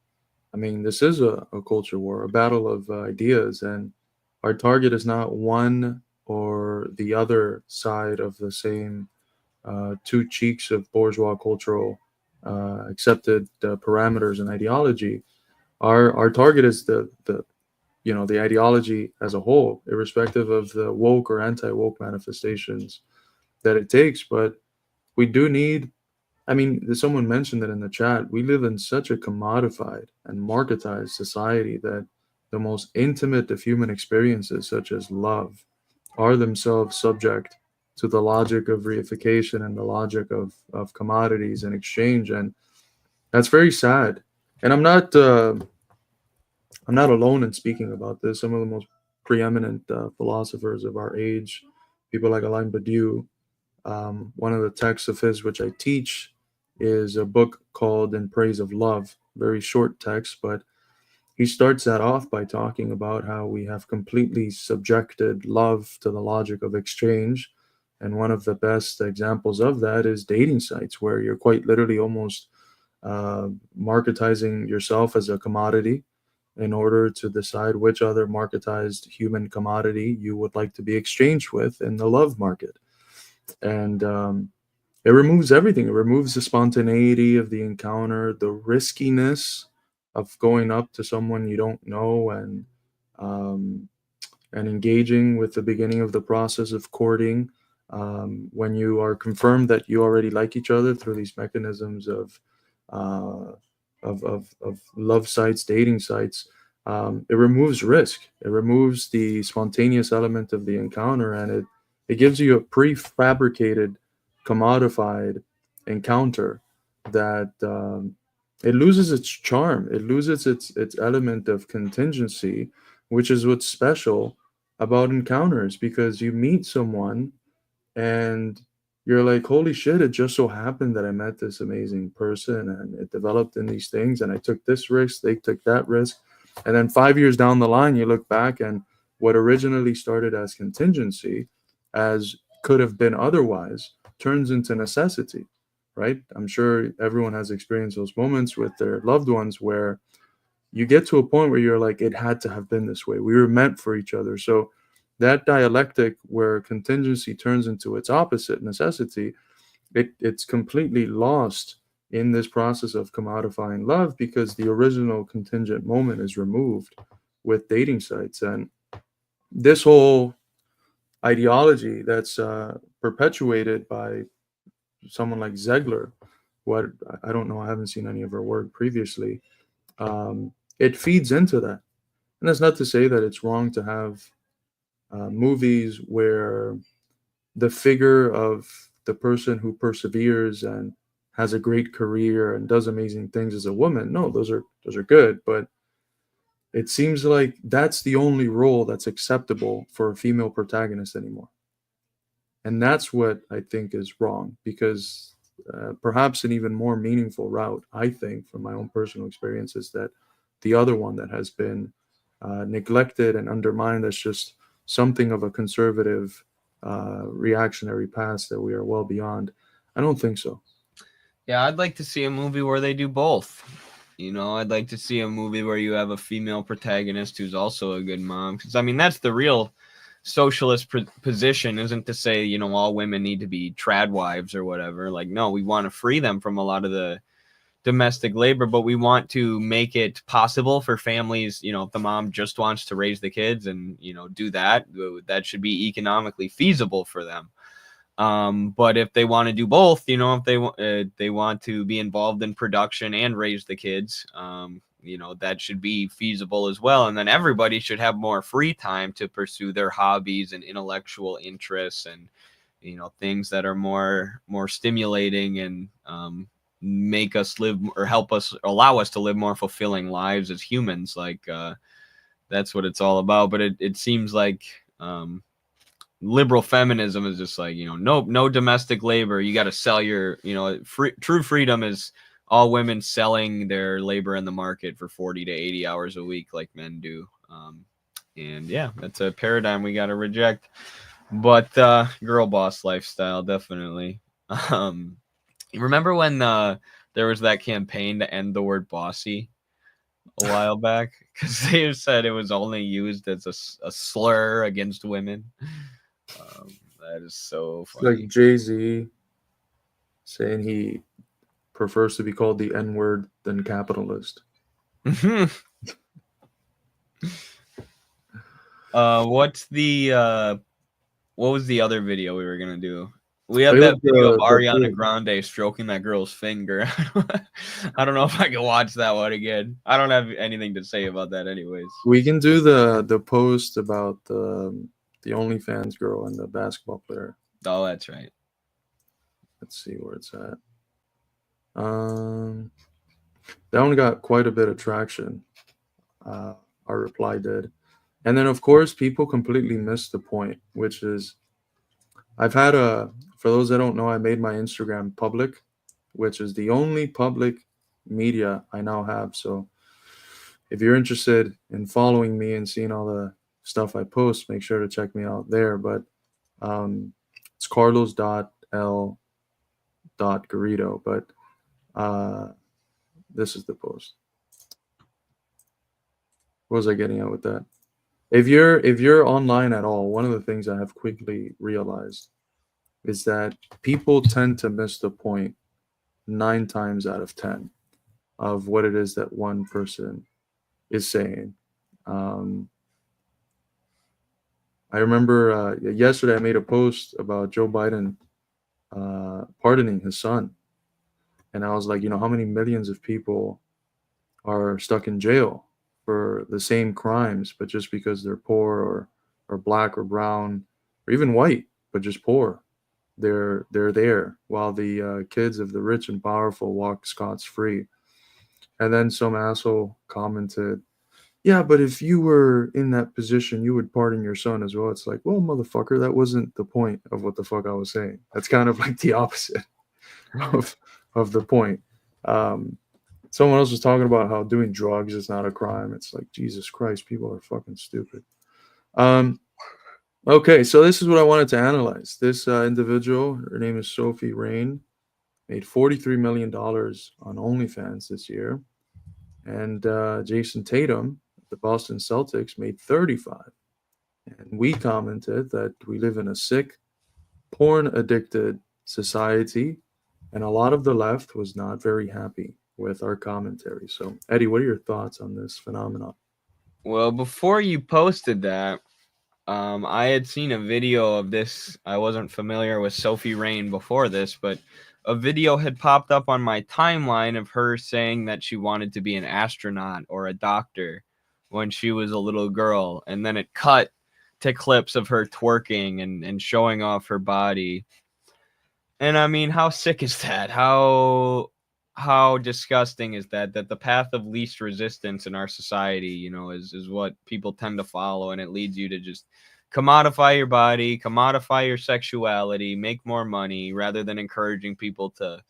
I mean, this is a culture war, a battle of ideas, and our target is not one or the other side of the same two cheeks of bourgeois cultural accepted parameters and ideology. Our target is the ideology as a whole, irrespective of the woke or anti-woke manifestations that it takes. But we do need, I mean, someone mentioned it in the chat, we live in such a commodified and marketized society that the most intimate of human experiences, such as love, are themselves subject to the logic of reification and the logic of commodities and exchange. And that's very sad. And I'm not alone in speaking about this. Some of the most preeminent philosophers of our age, people like Alain Badiou, one of the texts of his which I teach is a book called In Praise of Love, very short text, but he starts that off by talking about how we have completely subjected love to the logic of exchange. And one of the best examples of that is dating sites, where you're quite literally almost marketizing yourself as a commodity in order to decide which other marketized human commodity you would like to be exchanged with in the love market. And it removes everything. It removes the spontaneity of the encounter, the riskiness of going up to someone you don't know and engaging with the beginning of the process of courting, when you are confirmed that you already like each other through these mechanisms of love sites, dating sites. It removes risk. It removes the spontaneous element of the encounter, and it gives you a prefabricated, commodified encounter that it loses its charm. It loses its element of contingency, which is what's special about encounters, because you meet someone and you're like, holy shit, it just so happened that I met this amazing person and it developed in these things and I took this risk, they took that risk. And then 5 years down the line, you look back and what originally started as contingency, as could have been otherwise, turns into necessity, right? I'm sure everyone has experienced those moments with their loved ones where you get to a point where you're like, it had to have been this way. We were meant for each other. So that dialectic where contingency turns into its opposite, necessity, it's completely lost in this process of commodifying love, because the original contingent moment is removed with dating sites. And this whole ideology that's perpetuated by someone like Zegler, what I don't know, I haven't seen any of her work previously, it feeds into that. And that's not to say that it's wrong to have movies where the figure of the person who perseveres and has a great career and does amazing things as a woman. No, those are good, but it seems like that's the only role that's acceptable for a female protagonist anymore. And that's what I think is wrong, because perhaps an even more meaningful route, I think, from my own personal experience, is that the other one that has been neglected and undermined as just something of a conservative reactionary past that we are well beyond. I don't think so. Yeah, I'd like to see a movie where they do both. I'd like to see a movie where you have a female protagonist who's also a good mom. Because, I mean, that's the real socialist position, isn't to say, all women need to be trad wives or whatever. Like, no, we want to free them from a lot of the domestic labor, but we want to make it possible for families, if the mom just wants to raise the kids and, do that should be economically feasible for them. But if they want to do both, you know, if they want to be involved in production and raise the kids, you know, that should be feasible as well. And then everybody should have more free time to pursue their hobbies and intellectual interests and, you know, things that are more stimulating and make us live or allow us to live more fulfilling lives as humans. Like that's what it's all about. But it seems like liberal feminism is just like, you know, no domestic labor. You got to sell your, you know, true freedom is all women selling their labor in the market for 40 to 80 hours a week like men do. And yeah, that's a paradigm we got to reject. But girl boss lifestyle, definitely. Remember when there was that campaign to end the word bossy a while back? Because they said it was only used as a slur against women. That is so funny. It's like Jay-Z saying he prefers to be called the N-word than capitalist. What was the other video we were gonna do? We have I that hope video of the Ariana poll. Grande stroking that girl's finger. I don't know if I can watch that one again. I don't have anything to say about that anyways. We can do the post about the OnlyFans girl and the basketball player. Oh, that's right. Let's see where it's at. That one got quite a bit of traction. Our reply did. And then, of course, people completely missed the point, which is I've had for those that don't know, I made my Instagram public, which is the only public media I now have. So if you're interested in following me and seeing all the stuff I post, make sure to check me out there. But it's carlos.l.garrido. But this is the post. What was I getting at with that? If you're online at all, one of the things I have quickly realized is that people tend to miss the point 9 times out of 10 of what it is that one person is saying. I remember yesterday I made a post about Joe Biden pardoning his son. And I was like, you know, how many millions of people are stuck in jail for the same crimes, but just because they're poor or black or brown or even white, but just poor, they're there while the kids of the rich and powerful walk scot-free. And then some asshole commented, yeah, but if you were in that position, you would pardon your son as well. It's like, well, motherfucker, that wasn't the point of what the fuck I was saying. That's kind of like the opposite of the point. Someone else was talking about how doing drugs is not a crime. It's like, Jesus Christ, people are fucking stupid. Okay, so this is what I wanted to analyze. This individual, her name is Sophie Rain, made $43 million on OnlyFans this year. And Jason Tatum, the Boston Celtics, made 35. And we commented that we live in a sick, porn-addicted society, and a lot of the left was not very happy with our commentary. So, Eddie, what are your thoughts on this phenomenon? Well, before you posted that, I had seen a video of this. I wasn't familiar with Sophie Rain before this, but a video had popped up on my timeline of her saying that she wanted to be an astronaut or a doctor when she was a little girl. And then it cut to clips of her twerking and showing off her body. And I mean, how sick is that? How disgusting is that the path of least resistance in our society, you know, is what people tend to follow, and it leads you to just commodify your body, commodify your sexuality, make more money, rather than encouraging people to,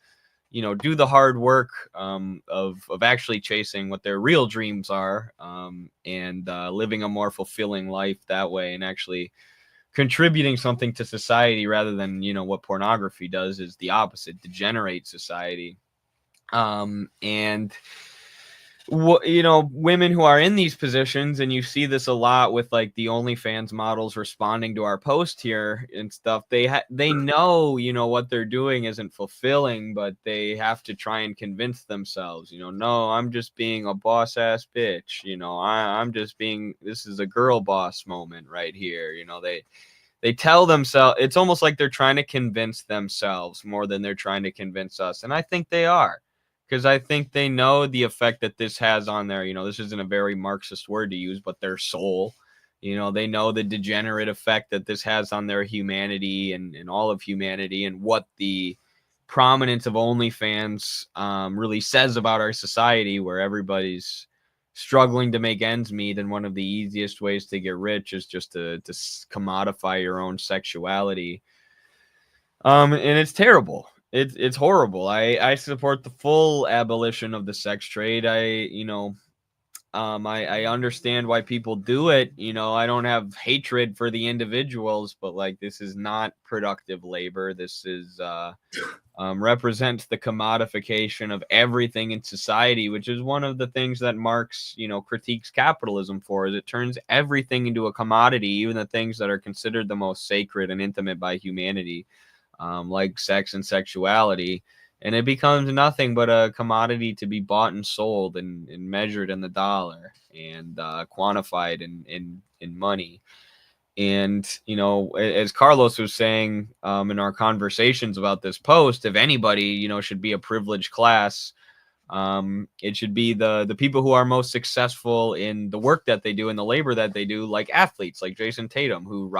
you know, do the hard work of actually chasing what their real dreams are, and living a more fulfilling life that way, and actually contributing something to society, rather than, you know, what pornography does is the opposite, degenerate society. And you know, women who are in these positions, and you see this a lot with like the OnlyFans models responding to our post here and stuff. They know, you know, what they're doing isn't fulfilling, but they have to try and convince themselves, you know, no, I'm just being a boss ass bitch. You know, I'm just being, this is a girl boss moment right here. You know, they tell themselves, it's almost like they're trying to convince themselves more than they're trying to convince us. And I think they are, because I think they know the effect that this has on their, this isn't a very Marxist word to use, but their soul. They know the degenerate effect that this has on their humanity and all of humanity, and what the prominence of OnlyFans really says about our society, where everybody's struggling to make ends meet, and one of the easiest ways to get rich is just to commodify your own sexuality. And it's terrible. It's horrible. I support the full abolition of the sex trade. I understand why people do it. I don't have hatred for the individuals, but like, this is not productive labor. This is represents the commodification of everything in society, which is one of the things that Marx, critiques capitalism for, is it turns everything into a commodity, even the things that are considered the most sacred and intimate by humanity, like sex and sexuality. And it becomes nothing but a commodity to be bought and sold and measured in the dollar and quantified in money. And, as Carlos was saying in our conversations about this post, if anybody, should be a privileged class, it should be the people who are most successful in the work that they do and the labor that they do, like athletes like Jason Tatum, who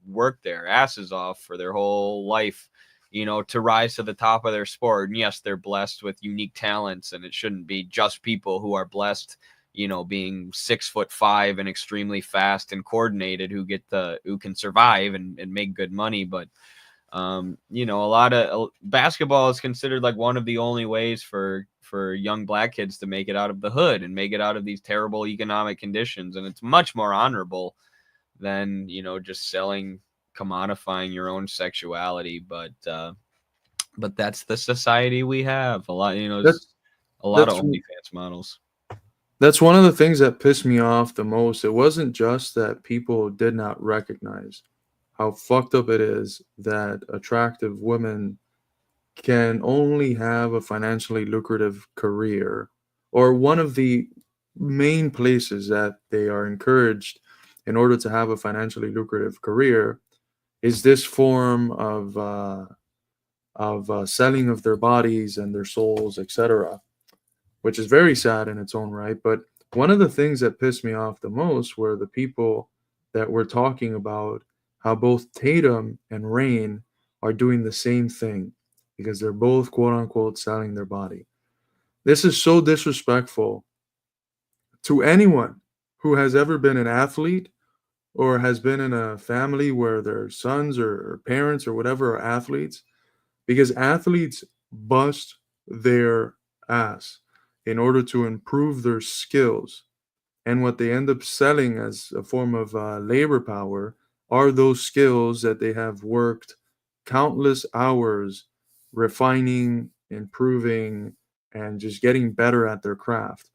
work their asses off for their whole life, to rise to the top of their sport. And yes, they're blessed with unique talents, and it shouldn't be just people who are blessed, being 6'5" and extremely fast and coordinated who can survive and make good money. But a lot of basketball is considered like one of the only ways for young black kids to make it out of the hood and make it out of these terrible economic conditions. And it's much more honorable than, just commodifying your own sexuality. But that's the society we have. A lot, That's a lot that's of OnlyFans models. that's one of the things that pissed me off the most. It wasn't just that people did not recognize how fucked up it is that attractive women can only have a financially lucrative career, or one of the main places that they are encouraged in order to have a financially lucrative career is this form of selling of their bodies and their souls, etc., which is very sad in its own right. But one of the things that pissed me off the most were the people that were talking about how both Tatum and Rain are doing the same thing because they're both quote unquote selling their body. This is so disrespectful to anyone who has ever been an athlete or has been in a family where their sons or parents or whatever are athletes, because athletes bust their ass in order to improve their skills. And what they end up selling as a form of labor power are those skills that they have worked countless hours refining, improving, and just getting better at their craft.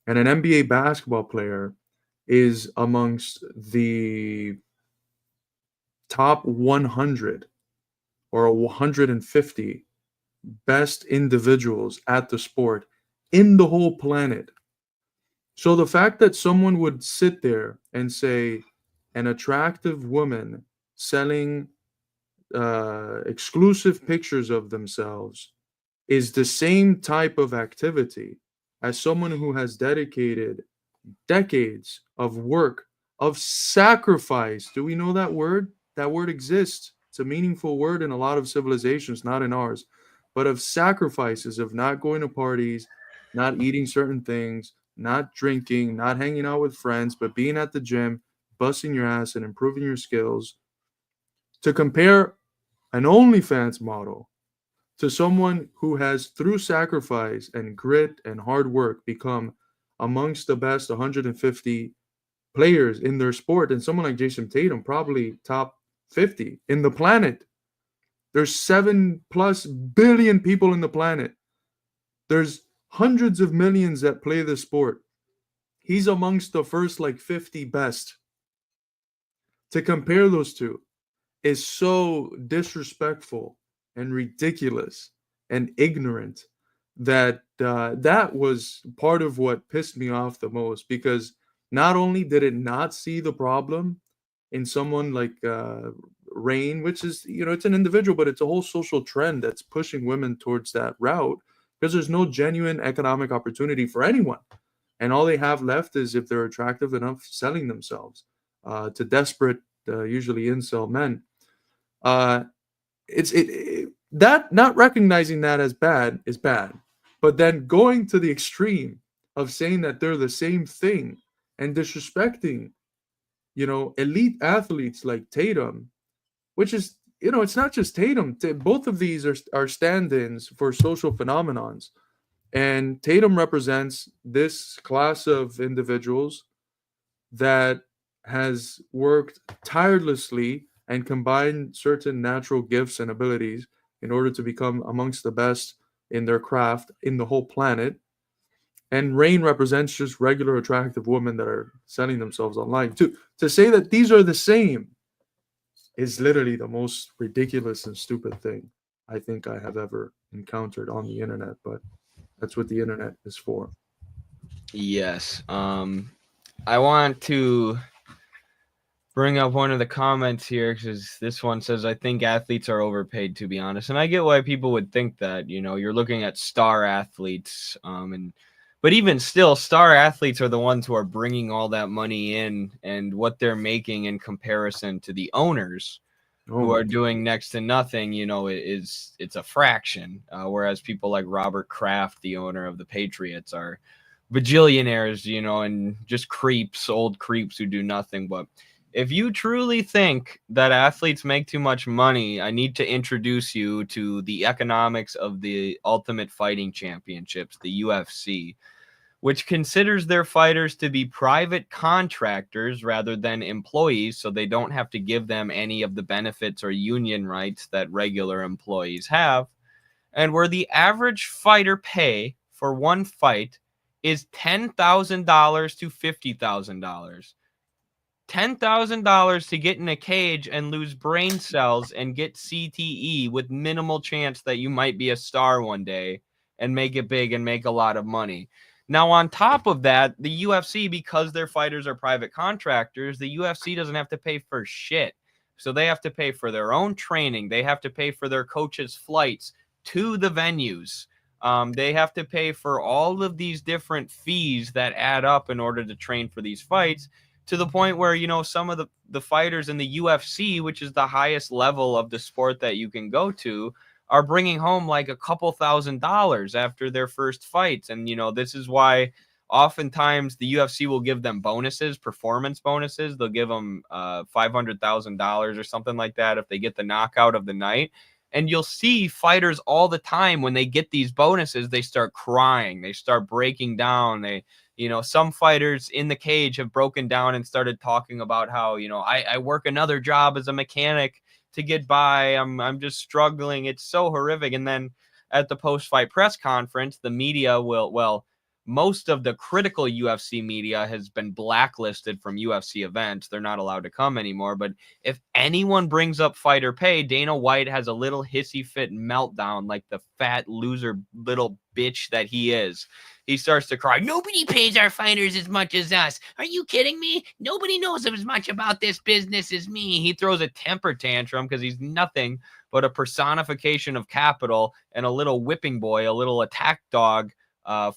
And an NBA basketball player is amongst the top 100 or 150 best individuals at the sport in the whole planet. So the fact that someone would sit there and say an attractive woman selling exclusive pictures of themselves is the same type of activity as someone who has dedicated decades of work, of sacrifice. Do we know that word? That word exists. It's a meaningful word in a lot of civilizations, not in ours, but of sacrifices, of not going to parties, not eating certain things, not drinking, not hanging out with friends, but being at the gym, busting your ass and improving your skills. To compare an OnlyFans model to someone who has, through sacrifice and grit and hard work, become amongst the best 150 players in their sport, and someone like Jason Tatum, probably top 50 in the planet. There's 7+ billion people in the planet. There's hundreds of millions that play this sport. He's amongst the first 50 best. To compare those two is so disrespectful and ridiculous and ignorant that that was part of what pissed me off the most, because not only did it not see the problem in someone like Rain, which is, it's an individual, but it's a whole social trend that's pushing women towards that route because there's no genuine economic opportunity for anyone. And all they have left is, if they're attractive enough, selling themselves to desperate, usually incel men. That not recognizing that as bad is bad, but then going to the extreme of saying that they're the same thing and disrespecting, elite athletes like Tatum, which is, it's not just Tatum. Both of these are stand-ins for social phenomenons. And Tatum represents this class of individuals that has worked tirelessly and combined certain natural gifts and abilities in order to become amongst the best in their craft in the whole planet. And Rain represents just regular attractive women that are selling themselves online. To say that these are the same is literally the most ridiculous and stupid thing I think I have ever encountered on the internet, but that's what the internet is for. Yes. I want to bring up one of the comments here, because this one says, I think athletes are overpaid, to be honest. And I get why people would think that. You're looking at star athletes, but even still, star athletes are the ones who are bringing all that money in, and what they're making in comparison to the owners who are doing next to nothing, it's a fraction. Whereas people like Robert Kraft, the owner of the Patriots, are bajillionaires, and just old creeps who do nothing. But if you truly think that athletes make too much money, I need to introduce you to the economics of the Ultimate Fighting Championships, the UFC, which considers their fighters to be private contractors rather than employees, so they don't have to give them any of the benefits or union rights that regular employees have, and where the average fighter pay for one fight is $10,000 to $50,000. $10,000 to get in a cage and lose brain cells and get CTE with minimal chance that you might be a star one day and make it big and make a lot of money. Now, on top of that, the UFC, because their fighters are private contractors, the UFC doesn't have to pay for shit. So they have to pay for their own training. They have to pay for their coaches' flights to the venues. They have to pay for all of these different fees that add up in order to train for these fights, to the point where, some of the fighters in the UFC, which is the highest level of the sport that you can go to, are bringing home like a couple $1,000s after their first fights. And, this is why oftentimes the UFC will give them bonuses, performance bonuses. They'll give them $500,000 or something like that if they get the knockout of the night. And you'll see fighters all the time, when they get these bonuses, they start crying. They start breaking down. Some fighters in the cage have broken down and started talking about how, I work another job as a mechanic to get by. I'm just struggling. It's so horrific. And then at the post-fight press conference, the media most of the critical UFC media has been blacklisted from UFC events. They're not allowed to come anymore. But if anyone brings up fighter pay, Dana White has a little hissy fit meltdown like the fat loser little bitch that he is. He starts to cry. Nobody pays our fighters as much as us. Are you kidding me? Nobody knows as much about this business as me. He throws a temper tantrum because he's nothing but a personification of capital and a little whipping boy, a little attack dog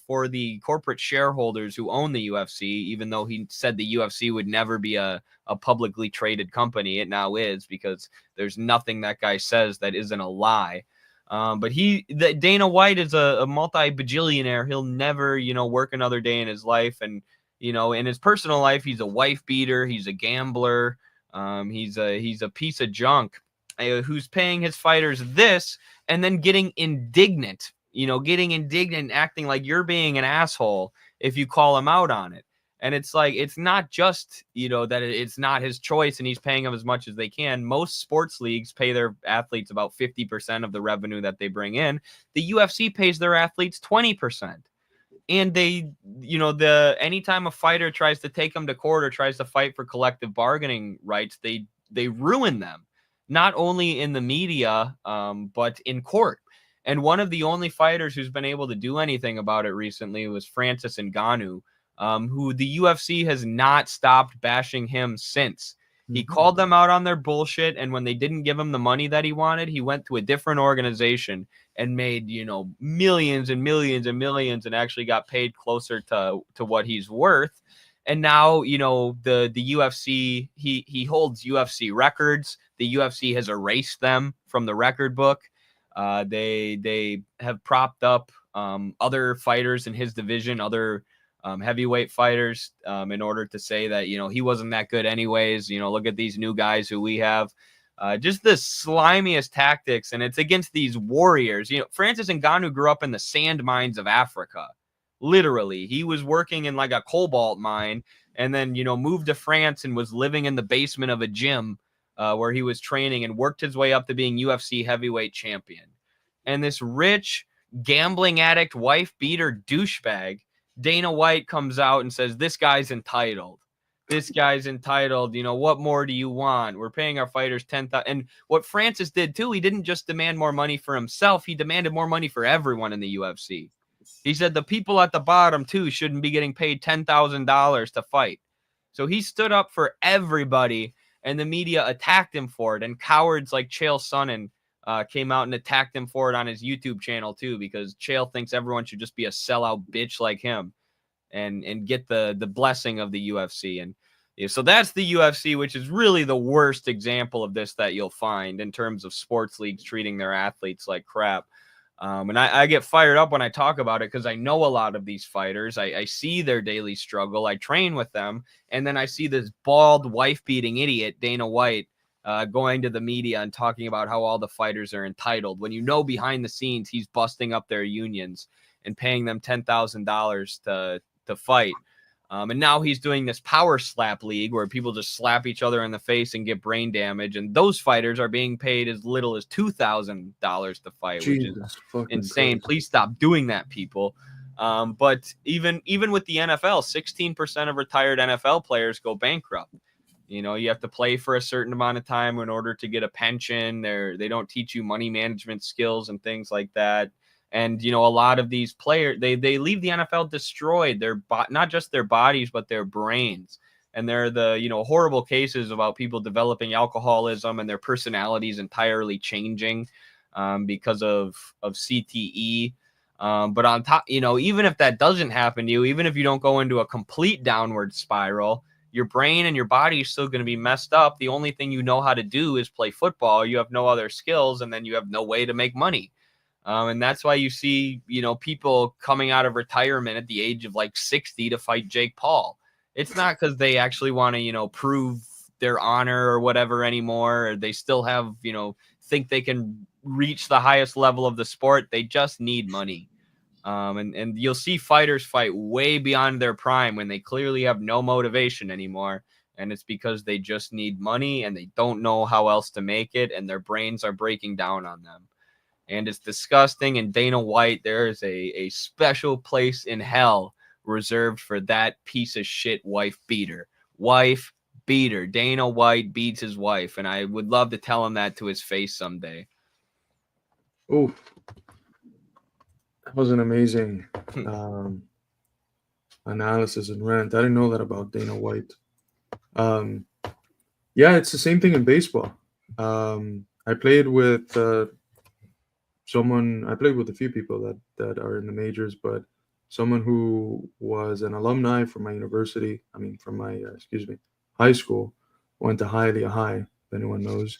for the corporate shareholders who own the UFC, even though he said the UFC would never be a publicly traded company. It now is, because there's nothing that guy says that isn't a lie. But Dana White is a multi-bajillionaire. He'll never, work another day in his life. And, in his personal life, he's a wife beater. He's a gambler. He's a piece of junk who's paying his fighters this and then getting indignant, acting like you're being an asshole if you call him out on it. And it's like, it's not just, that it's not his choice and he's paying them as much as they can. Most sports leagues pay their athletes about 50% of the revenue that they bring in. The UFC pays their athletes 20%. And they, anytime a fighter tries to take them to court or tries to fight for collective bargaining rights, they ruin them, not only in the media, but in court. And one of the only fighters who's been able to do anything about it recently was Francis Ngannou, who the UFC has not stopped bashing him since. He Mhm. called them out on their bullshit, and when they didn't give him the money that he wanted, he went to a different organization and made, millions and millions and millions, and actually got paid closer to what he's worth. And now, the UFC, he holds UFC records. The UFC has erased them from the record book. They have propped up other fighters in his division, other heavyweight fighters, in order to say that, he wasn't that good anyways. Look at these new guys who we have. Just the slimiest tactics, and it's against these warriors. Francis Ngannou grew up in the sand mines of Africa. Literally, he was working in like a cobalt mine, and then moved to France and was living in the basement of a gym where he was training, and worked his way up to being UFC heavyweight champion. And this rich gambling addict, wife beater douchebag Dana White comes out and says, this guy's entitled. This guy's entitled. What more do you want? We're paying our fighters $10,000. And what Francis did too, he didn't just demand more money for himself. He demanded more money for everyone in the UFC. He said the people at the bottom too shouldn't be getting paid $10,000 to fight. So he stood up for everybody, and the media attacked him for it. And cowards like Chael Sonnen came out and attacked him for it on his YouTube channel too, because Chael thinks everyone should just be a sellout bitch like him and get the blessing of the UFC. And so that's the UFC, which is really the worst example of this that you'll find in terms of sports leagues treating their athletes like crap. And I get fired up when I talk about it, because I know a lot of these fighters. I see their daily struggle. I train with them. And then I see this bald, wife-beating idiot, Dana White, going to the media and talking about how all the fighters are entitled, when behind the scenes he's busting up their unions and paying them $10,000 to fight. And now he's doing this power slap league where people just slap each other in the face and get brain damage. And those fighters are being paid as little as $2,000 to fight, which is insane. Christ. Please stop doing that, people. But even with the NFL, 16% of retired NFL players go bankrupt. You have to play for a certain amount of time in order to get a pension. They don't teach you money management skills and things like that. And, a lot of these players, they leave the NFL destroyed, not just their bodies, but their brains. And there are the, horrible cases about people developing alcoholism and their personalities entirely changing because of CTE. But on top, even if that doesn't happen to you, even if you don't go into a complete downward spiral, your brain and your body is still going to be messed up. The only thing you know how to do is play football. You have no other skills, and then you have no way to make money. And that's why you see, people coming out of retirement at the age of like 60 to fight Jake Paul. It's not because they actually want to, prove their honor or whatever anymore. Or they still have, think they can reach the highest level of the sport. They just need money. And you'll see fighters fight way beyond their prime when they clearly have no motivation anymore. And it's because they just need money and they don't know how else to make it. And their brains are breaking down on them. And it's disgusting. And Dana White, there is a special place in hell reserved for that piece of shit wife beater. Wife beater. Dana White beats his wife. And I would love to tell him that to his face someday. Oh, that was an amazing analysis and rant. I didn't know that about Dana White. Yeah, it's the same thing in baseball. I played with I played with a few people that are in the majors, but someone who was an alumni from my university, from my, high school, went to Hialeah High, if anyone knows.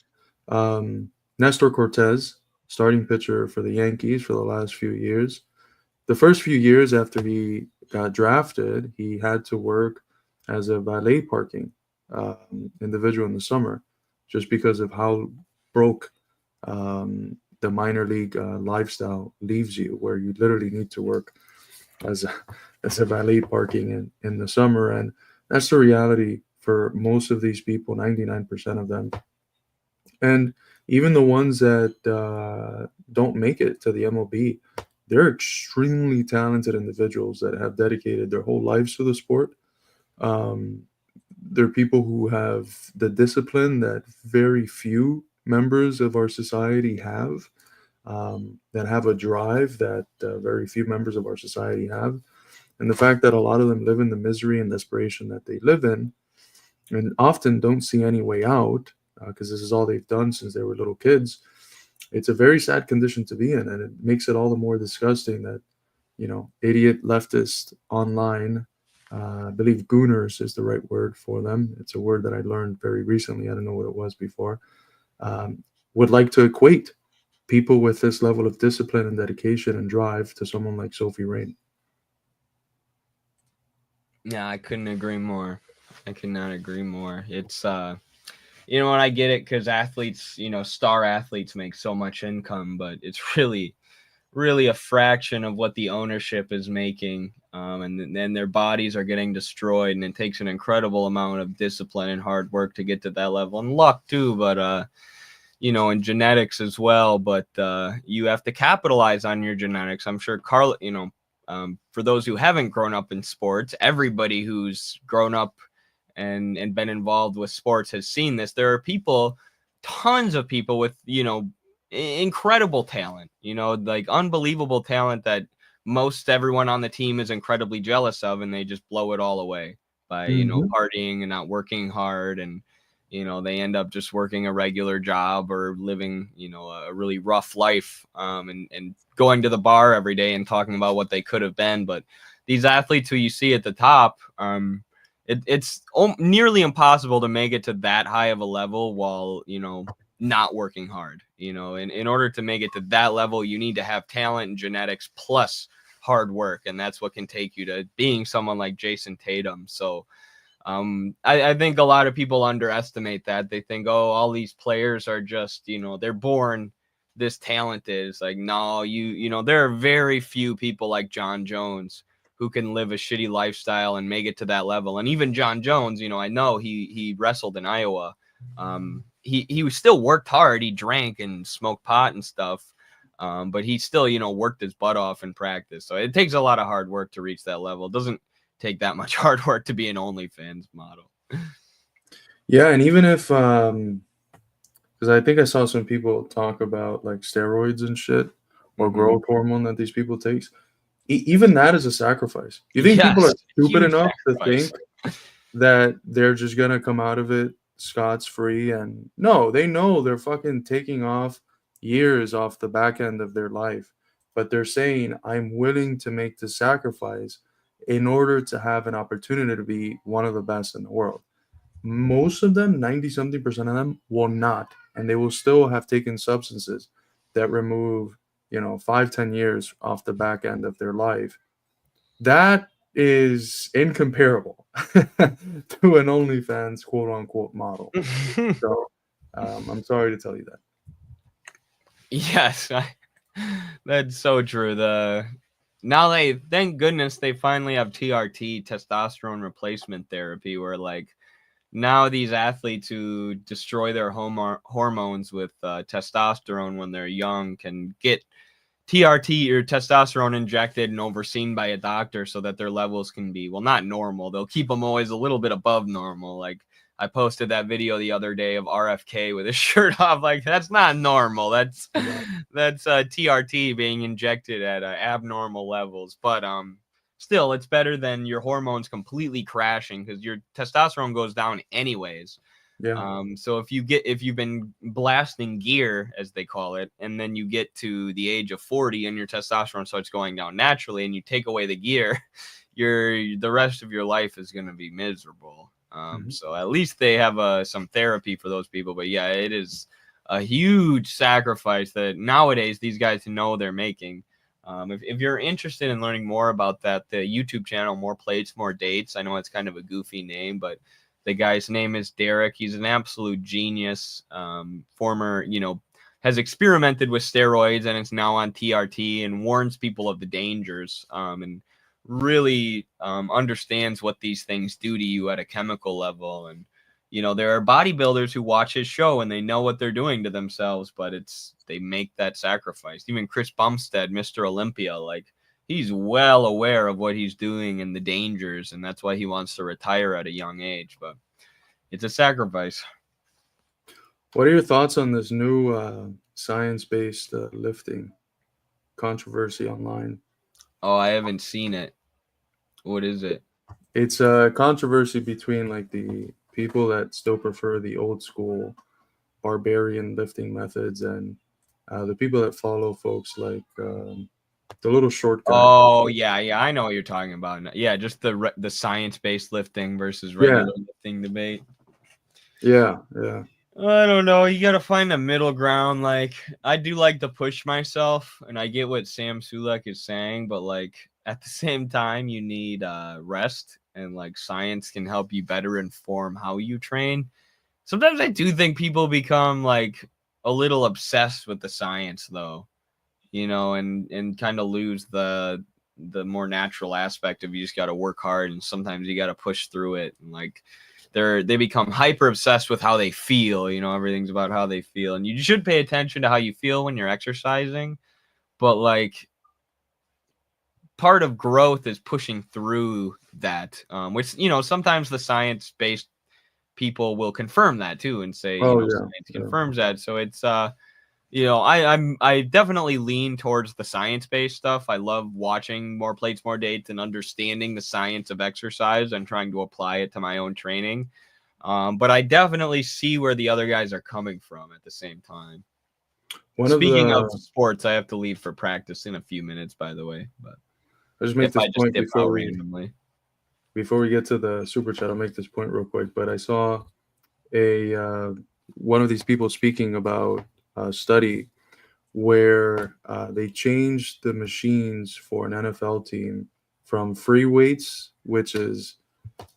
Nestor Cortez, starting pitcher for the Yankees for the last few years. The first few years after he got drafted, he had to work as a valet parking individual in the summer, just because of how broke the minor league lifestyle leaves you, where you literally need to work as a valet parking in the summer. And that's the reality for most of these people, 99% of them. And even the ones that don't make it to the MLB, they're extremely talented individuals that have dedicated their whole lives to the sport. They're people who have the discipline that very few members of our society have, that have a drive that very few members of our society have. And the fact that a lot of them live in the misery and desperation that they live in and often don't see any way out because this is all they've done since they were little kids. It's a very sad condition to be in, and it makes it all the more disgusting that, idiot leftist online, I believe gooners is the right word for them. It's a word that I learned very recently. I don't know what it was before. Would like to equate people with this level of discipline and dedication and drive to someone like Sophie Rain. Yeah, I couldn't agree more. I could not agree more. It's you know what, I get it, because athletes, star athletes make so much income, but it's really a fraction of what the ownership is making, and then their bodies are getting destroyed, and it takes an incredible amount of discipline and hard work to get to that level, and luck too, but and genetics as well. But you have to capitalize on your genetics. I'm sure Carl, for those who haven't grown up in sports, everybody who's grown up and been involved with sports has seen this. There are people, tons of people with, incredible talent, like unbelievable talent that most everyone on the team is incredibly jealous of, and they just blow it all away by, partying and not working hard. And, they end up just working a regular job or living, a really rough life, and going to the bar every day and talking about what they could have been. But these athletes who you see at the top, it's nearly impossible to make it to that high of a level while, not working hard. In order to make it to that level, you need to have talent and genetics plus hard work. And that's what can take you to being someone like Jason Tatum. So I think a lot of people underestimate that. They think, oh, all these players are just, they're born this talented. It's like, no, there are very few people like John Jones who can live a shitty lifestyle and make it to that level. And even John Jones, I know he wrestled in Iowa. He still worked hard. He drank and smoked pot and stuff. But he still, worked his butt off in practice. So it takes a lot of hard work to reach that level. It doesn't take that much hard work to be an OnlyFans model. Yeah, and even if, because I think I saw some people talk about like steroids and shit, or growth hormone that these people take. Even that is a sacrifice. You think people are stupid enough to think that they're just gonna come out of it scot-free? And no, they know they're fucking taking off years off the back end of their life, but they're saying, I'm willing to make the sacrifice in order to have an opportunity to be one of the best in the world. Most of them, 90-something% of them, will not, and they will still have taken substances that remove 5-10 years off the back end of their life. That is incomparable to an OnlyFans quote unquote model. So I'm sorry to tell you that. Yes, that's so true. Thank goodness they finally have TRT, testosterone replacement therapy, where like now these athletes who destroy their hormones with testosterone when they're young can get TRT or testosterone injected and overseen by a doctor so that their levels can be, well, not normal. They'll keep them always a little bit above normal. Like I posted that video the other day of RFK with his shirt off. Like that's not normal. That's TRT being injected at abnormal levels. But still, it's better than your hormones completely crashing, because your testosterone goes down anyways. Yeah. So if you've been blasting gear, as they call it, and then you get to the age of 40 and your testosterone starts going down naturally, and you take away the gear, the rest of your life is going to be miserable. So at least they have some therapy for those people. But yeah, it is a huge sacrifice that nowadays these guys know they're making. If you're interested in learning more about that, the YouTube channel, More Plates, More Dates, I know it's kind of a goofy name, but the guy's name is Derek. He's an absolute genius. Former, has experimented with steroids and is now on TRT and warns people of the dangers, and really understands what these things do to you at a chemical level. And, there are bodybuilders who watch his show and they know what they're doing to themselves, but they make that sacrifice. Even Chris Bumstead, Mr. Olympia, like he's well aware of what he's doing and the dangers, and that's why he wants to retire at a young age. But it's a sacrifice. What are your thoughts on this new science-based lifting controversy online? Oh, I haven't seen it. What is it? It's a controversy between like the people that still prefer the old school barbarian lifting methods, and the people that follow folks like the little shortcut. Oh yeah, I know what you're talking about. Yeah, just the science-based lifting versus regular lifting debate. Yeah. I don't know. You gotta find a middle ground. Like, I do like to push myself, and I get what Sam Sulek is saying, but like at the same time, you need rest, and like science can help you better inform how you train. Sometimes I do think people become like a little obsessed with the science, though, and kind of lose the more natural aspect of you just got to work hard, and sometimes you got to push through it, and like they become hyper obsessed with how they feel. Everything's about how they feel, and you should pay attention to how you feel when you're exercising, but like part of growth is pushing through that, which sometimes the science based people will confirm that too and say science confirms that. So it's I definitely lean towards the science-based stuff. I love watching More Plates, More Dates and understanding the science of exercise and trying to apply it to my own training. But I definitely see where the other guys are coming from at the same time. Speaking of sports, I have to leave for practice in a few minutes, by the way. But I just make this point randomly. Before we get to the super chat, I'll make this point real quick. But I saw one of these people speaking about a study where they changed the machines for an NFL team from free weights, which is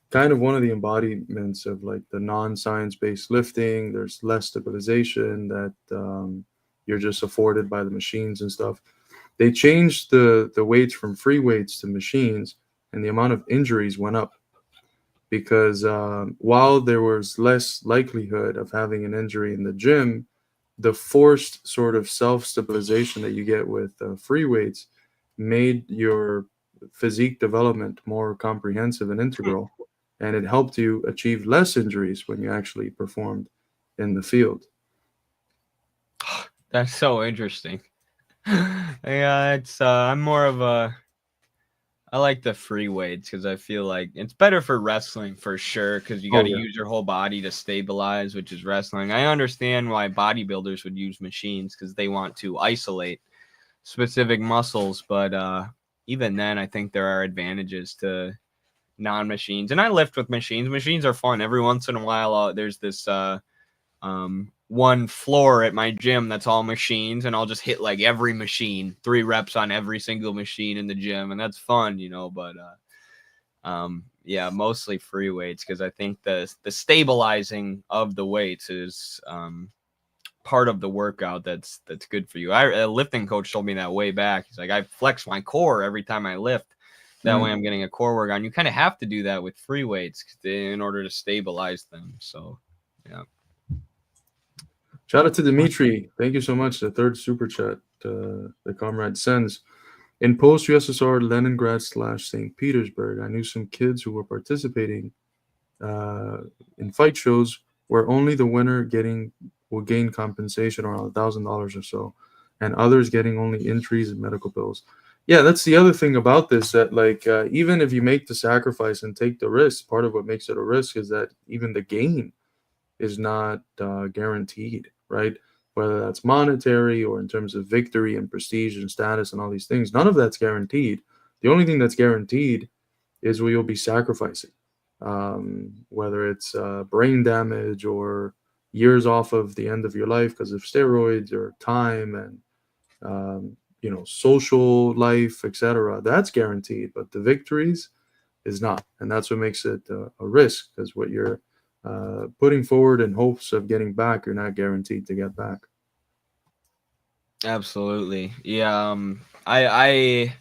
kind of one of the embodiments of like the non-science based lifting. There's less stabilization that you're just afforded by the machines and stuff. They changed the weights from free weights to machines, and the amount of injuries went up because while there was less likelihood of having an injury in the gym, the forced sort of self-stabilization that you get with free weights made your physique development more comprehensive and integral, and it helped you achieve less injuries when you actually performed in the field. That's so interesting. Yeah, it's I'm more of I like the free weights because I feel like it's better for wrestling for sure, because you got to use your whole body to stabilize, which is wrestling. I understand why bodybuilders would use machines because they want to isolate specific muscles, but even then, I think there are advantages to non-machines. And I lift with machines. Machines are fun. Every once in a while, there's this one floor at my gym that's all machines, and I'll just hit like every machine, 3 reps on every single machine in the gym, and that's fun, but yeah, mostly free weights because I think the stabilizing of the weights is part of the workout that's good for you. A lifting coach told me that way back. He's like, I flex my core every time I lift. That way I'm getting a core workout. And you kind of have to do that with free weights in order to stabilize them. So yeah. Shout out to Dimitri. Thank you so much. The third super chat the comrade sends. In post-USSR Leningrad / St. Petersburg, I knew some kids who were participating in fight shows where only the winner will gain compensation around $1,000 or so, and others getting only injuries and medical bills. Yeah, that's the other thing about this, that like even if you make the sacrifice and take the risk, part of what makes it a risk is that even the gain is not guaranteed, right? Whether that's monetary or in terms of victory and prestige and status and all these things, none of that's guaranteed. The only thing that's guaranteed is what you'll be sacrificing, whether it's brain damage or years off of the end of your life because of steroids or time and social life, etc. That's guaranteed, but the victories is not, and that's what makes it a risk, because what you're putting forward in hopes of getting back, you're not guaranteed to get back. Absolutely. Yeah. I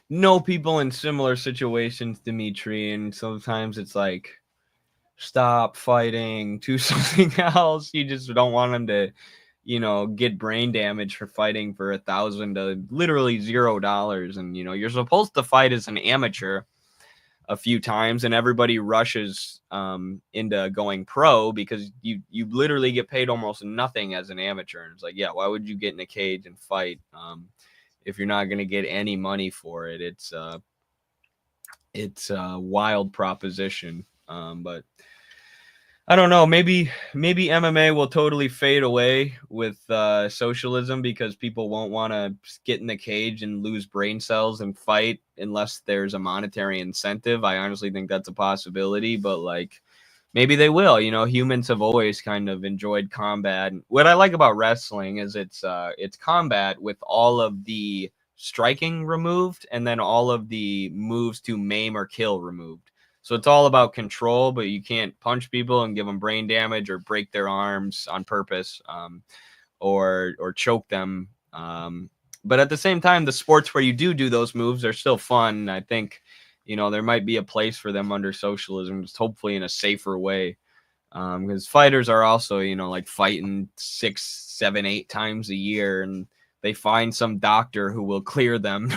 know people in similar situations, Dimitri, and sometimes it's like, stop fighting, do something else. You just don't want them to, get brain damage for fighting for $1,000 to literally $0. And, you're supposed to fight as an amateur a few times, and everybody rushes into going pro because you literally get paid almost nothing as an amateur. And it's like, yeah, why would you get in a cage and fight if you're not going to get any money for it? It's a wild proposition. But I don't know. Maybe MMA will totally fade away with socialism because people won't want to get in the cage and lose brain cells and fight unless there's a monetary incentive. I honestly think that's a possibility, but like maybe they will. You know, humans have always kind of enjoyed combat. What I like about wrestling is it's combat with all of the striking removed and then all of the moves to maim or kill removed. So it's all about control, but you can't punch people and give them brain damage or break their arms on purpose, or choke them. But at the same time, the sports where you do those moves are still fun. I think, you know, there might be a place for them under socialism, just hopefully in a safer way. Because fighters are also, you know, like fighting 6, 7, 8 times a year, and they find some doctor who will clear them.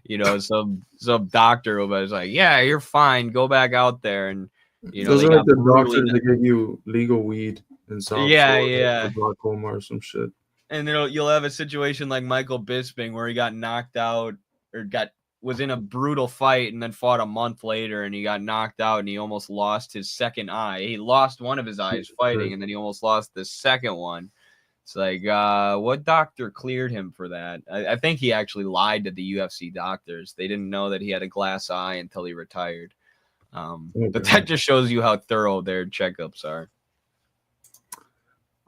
You know, some doctor who was like, yeah, you're fine, go back out there. And you know, those are like the doctors that give you legal weed in South yeah glaucoma or some shit. And you'll have a situation like Michael Bisping where he got knocked out or was in a brutal fight and then fought a month later and he got knocked out and he almost lost his second eye. He lost one of his eyes fighting and then he almost lost the second one. It's like, what doctor cleared him for that? I think he actually lied to the UFC doctors. They didn't know that he had a glass eye until he retired. But that just shows you how thorough their checkups are.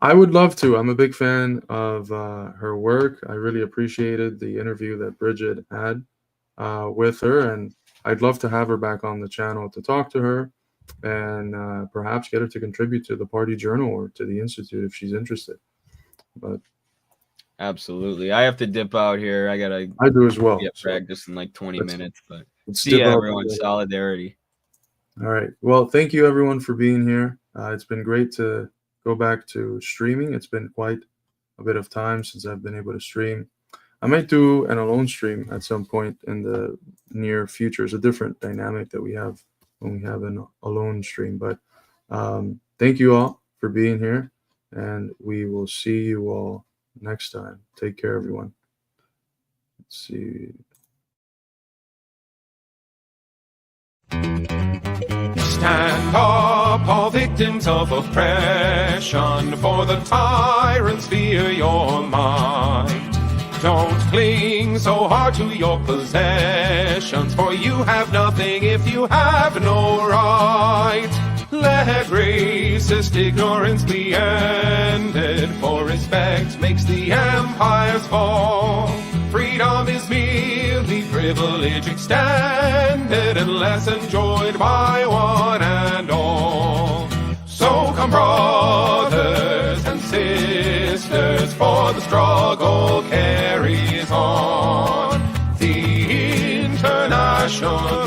I would love to. I'm a big fan of her work. I really appreciated the interview that Bridget had with her, and I'd love to have her back on the channel to talk to her and perhaps get her to contribute to the Party Journal or to the Institute if she's interested. But absolutely, I have to dip out here. I do as well. Get practice in like 20 minutes, but see ya, everyone. Solidarity. All right. Well, thank you everyone for being here. It's been great to go back to streaming. It's been quite a bit of time since I've been able to stream. I might do an alone stream at some point in the near future. It's a different dynamic that we have when we have an alone stream. But thank you all for being here, and we will see you all next time. Take care, everyone. Let's see. Stand up, all victims of oppression, for the tyrants fear your might. Don't cling so hard to your possessions, for you have nothing if you have no right. Let racist ignorance be ended, for respect makes the empires fall. Freedom is merely privilege extended, unless enjoyed by one and all. So come, brothers and sisters, for the struggle carries on. The International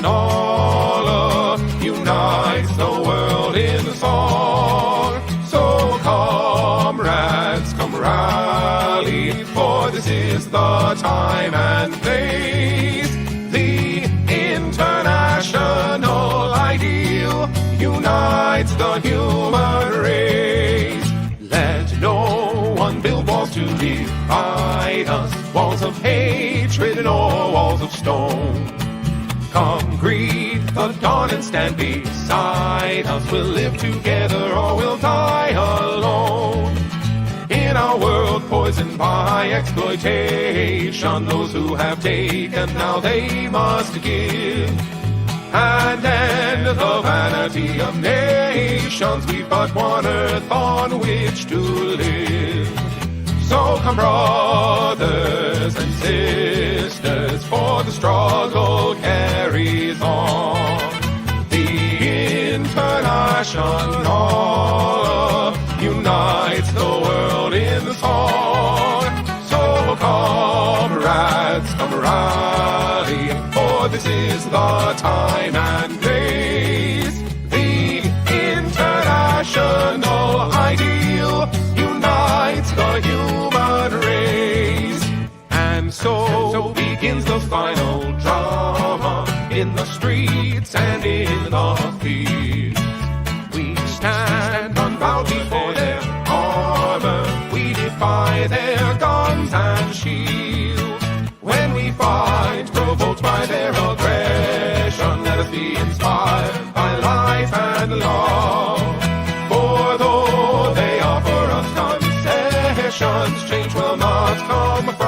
unites the world in the song. So comrades, come rally, for this is the time and place. The international ideal unites the human race. Let no one build walls to divide us, walls of hatred nor walls of stone. Come greet the dawn and stand beside us. We'll live together or we'll die alone. In our world poisoned by exploitation, those who have taken, now they must give. And end the vanity of nations, we've but one earth on which to live. So come, brothers and sisters, for the struggle carries on. The International unites the world in the song. So comrades, come rally, for this is the time and place. The international ideal unites the human race. And so begins the final drama, in the streets and in the fields. We stand unbowed before their armor, we defy their guns and shields. When we fight, provoked by their aggression, let us be inspired. change will not come.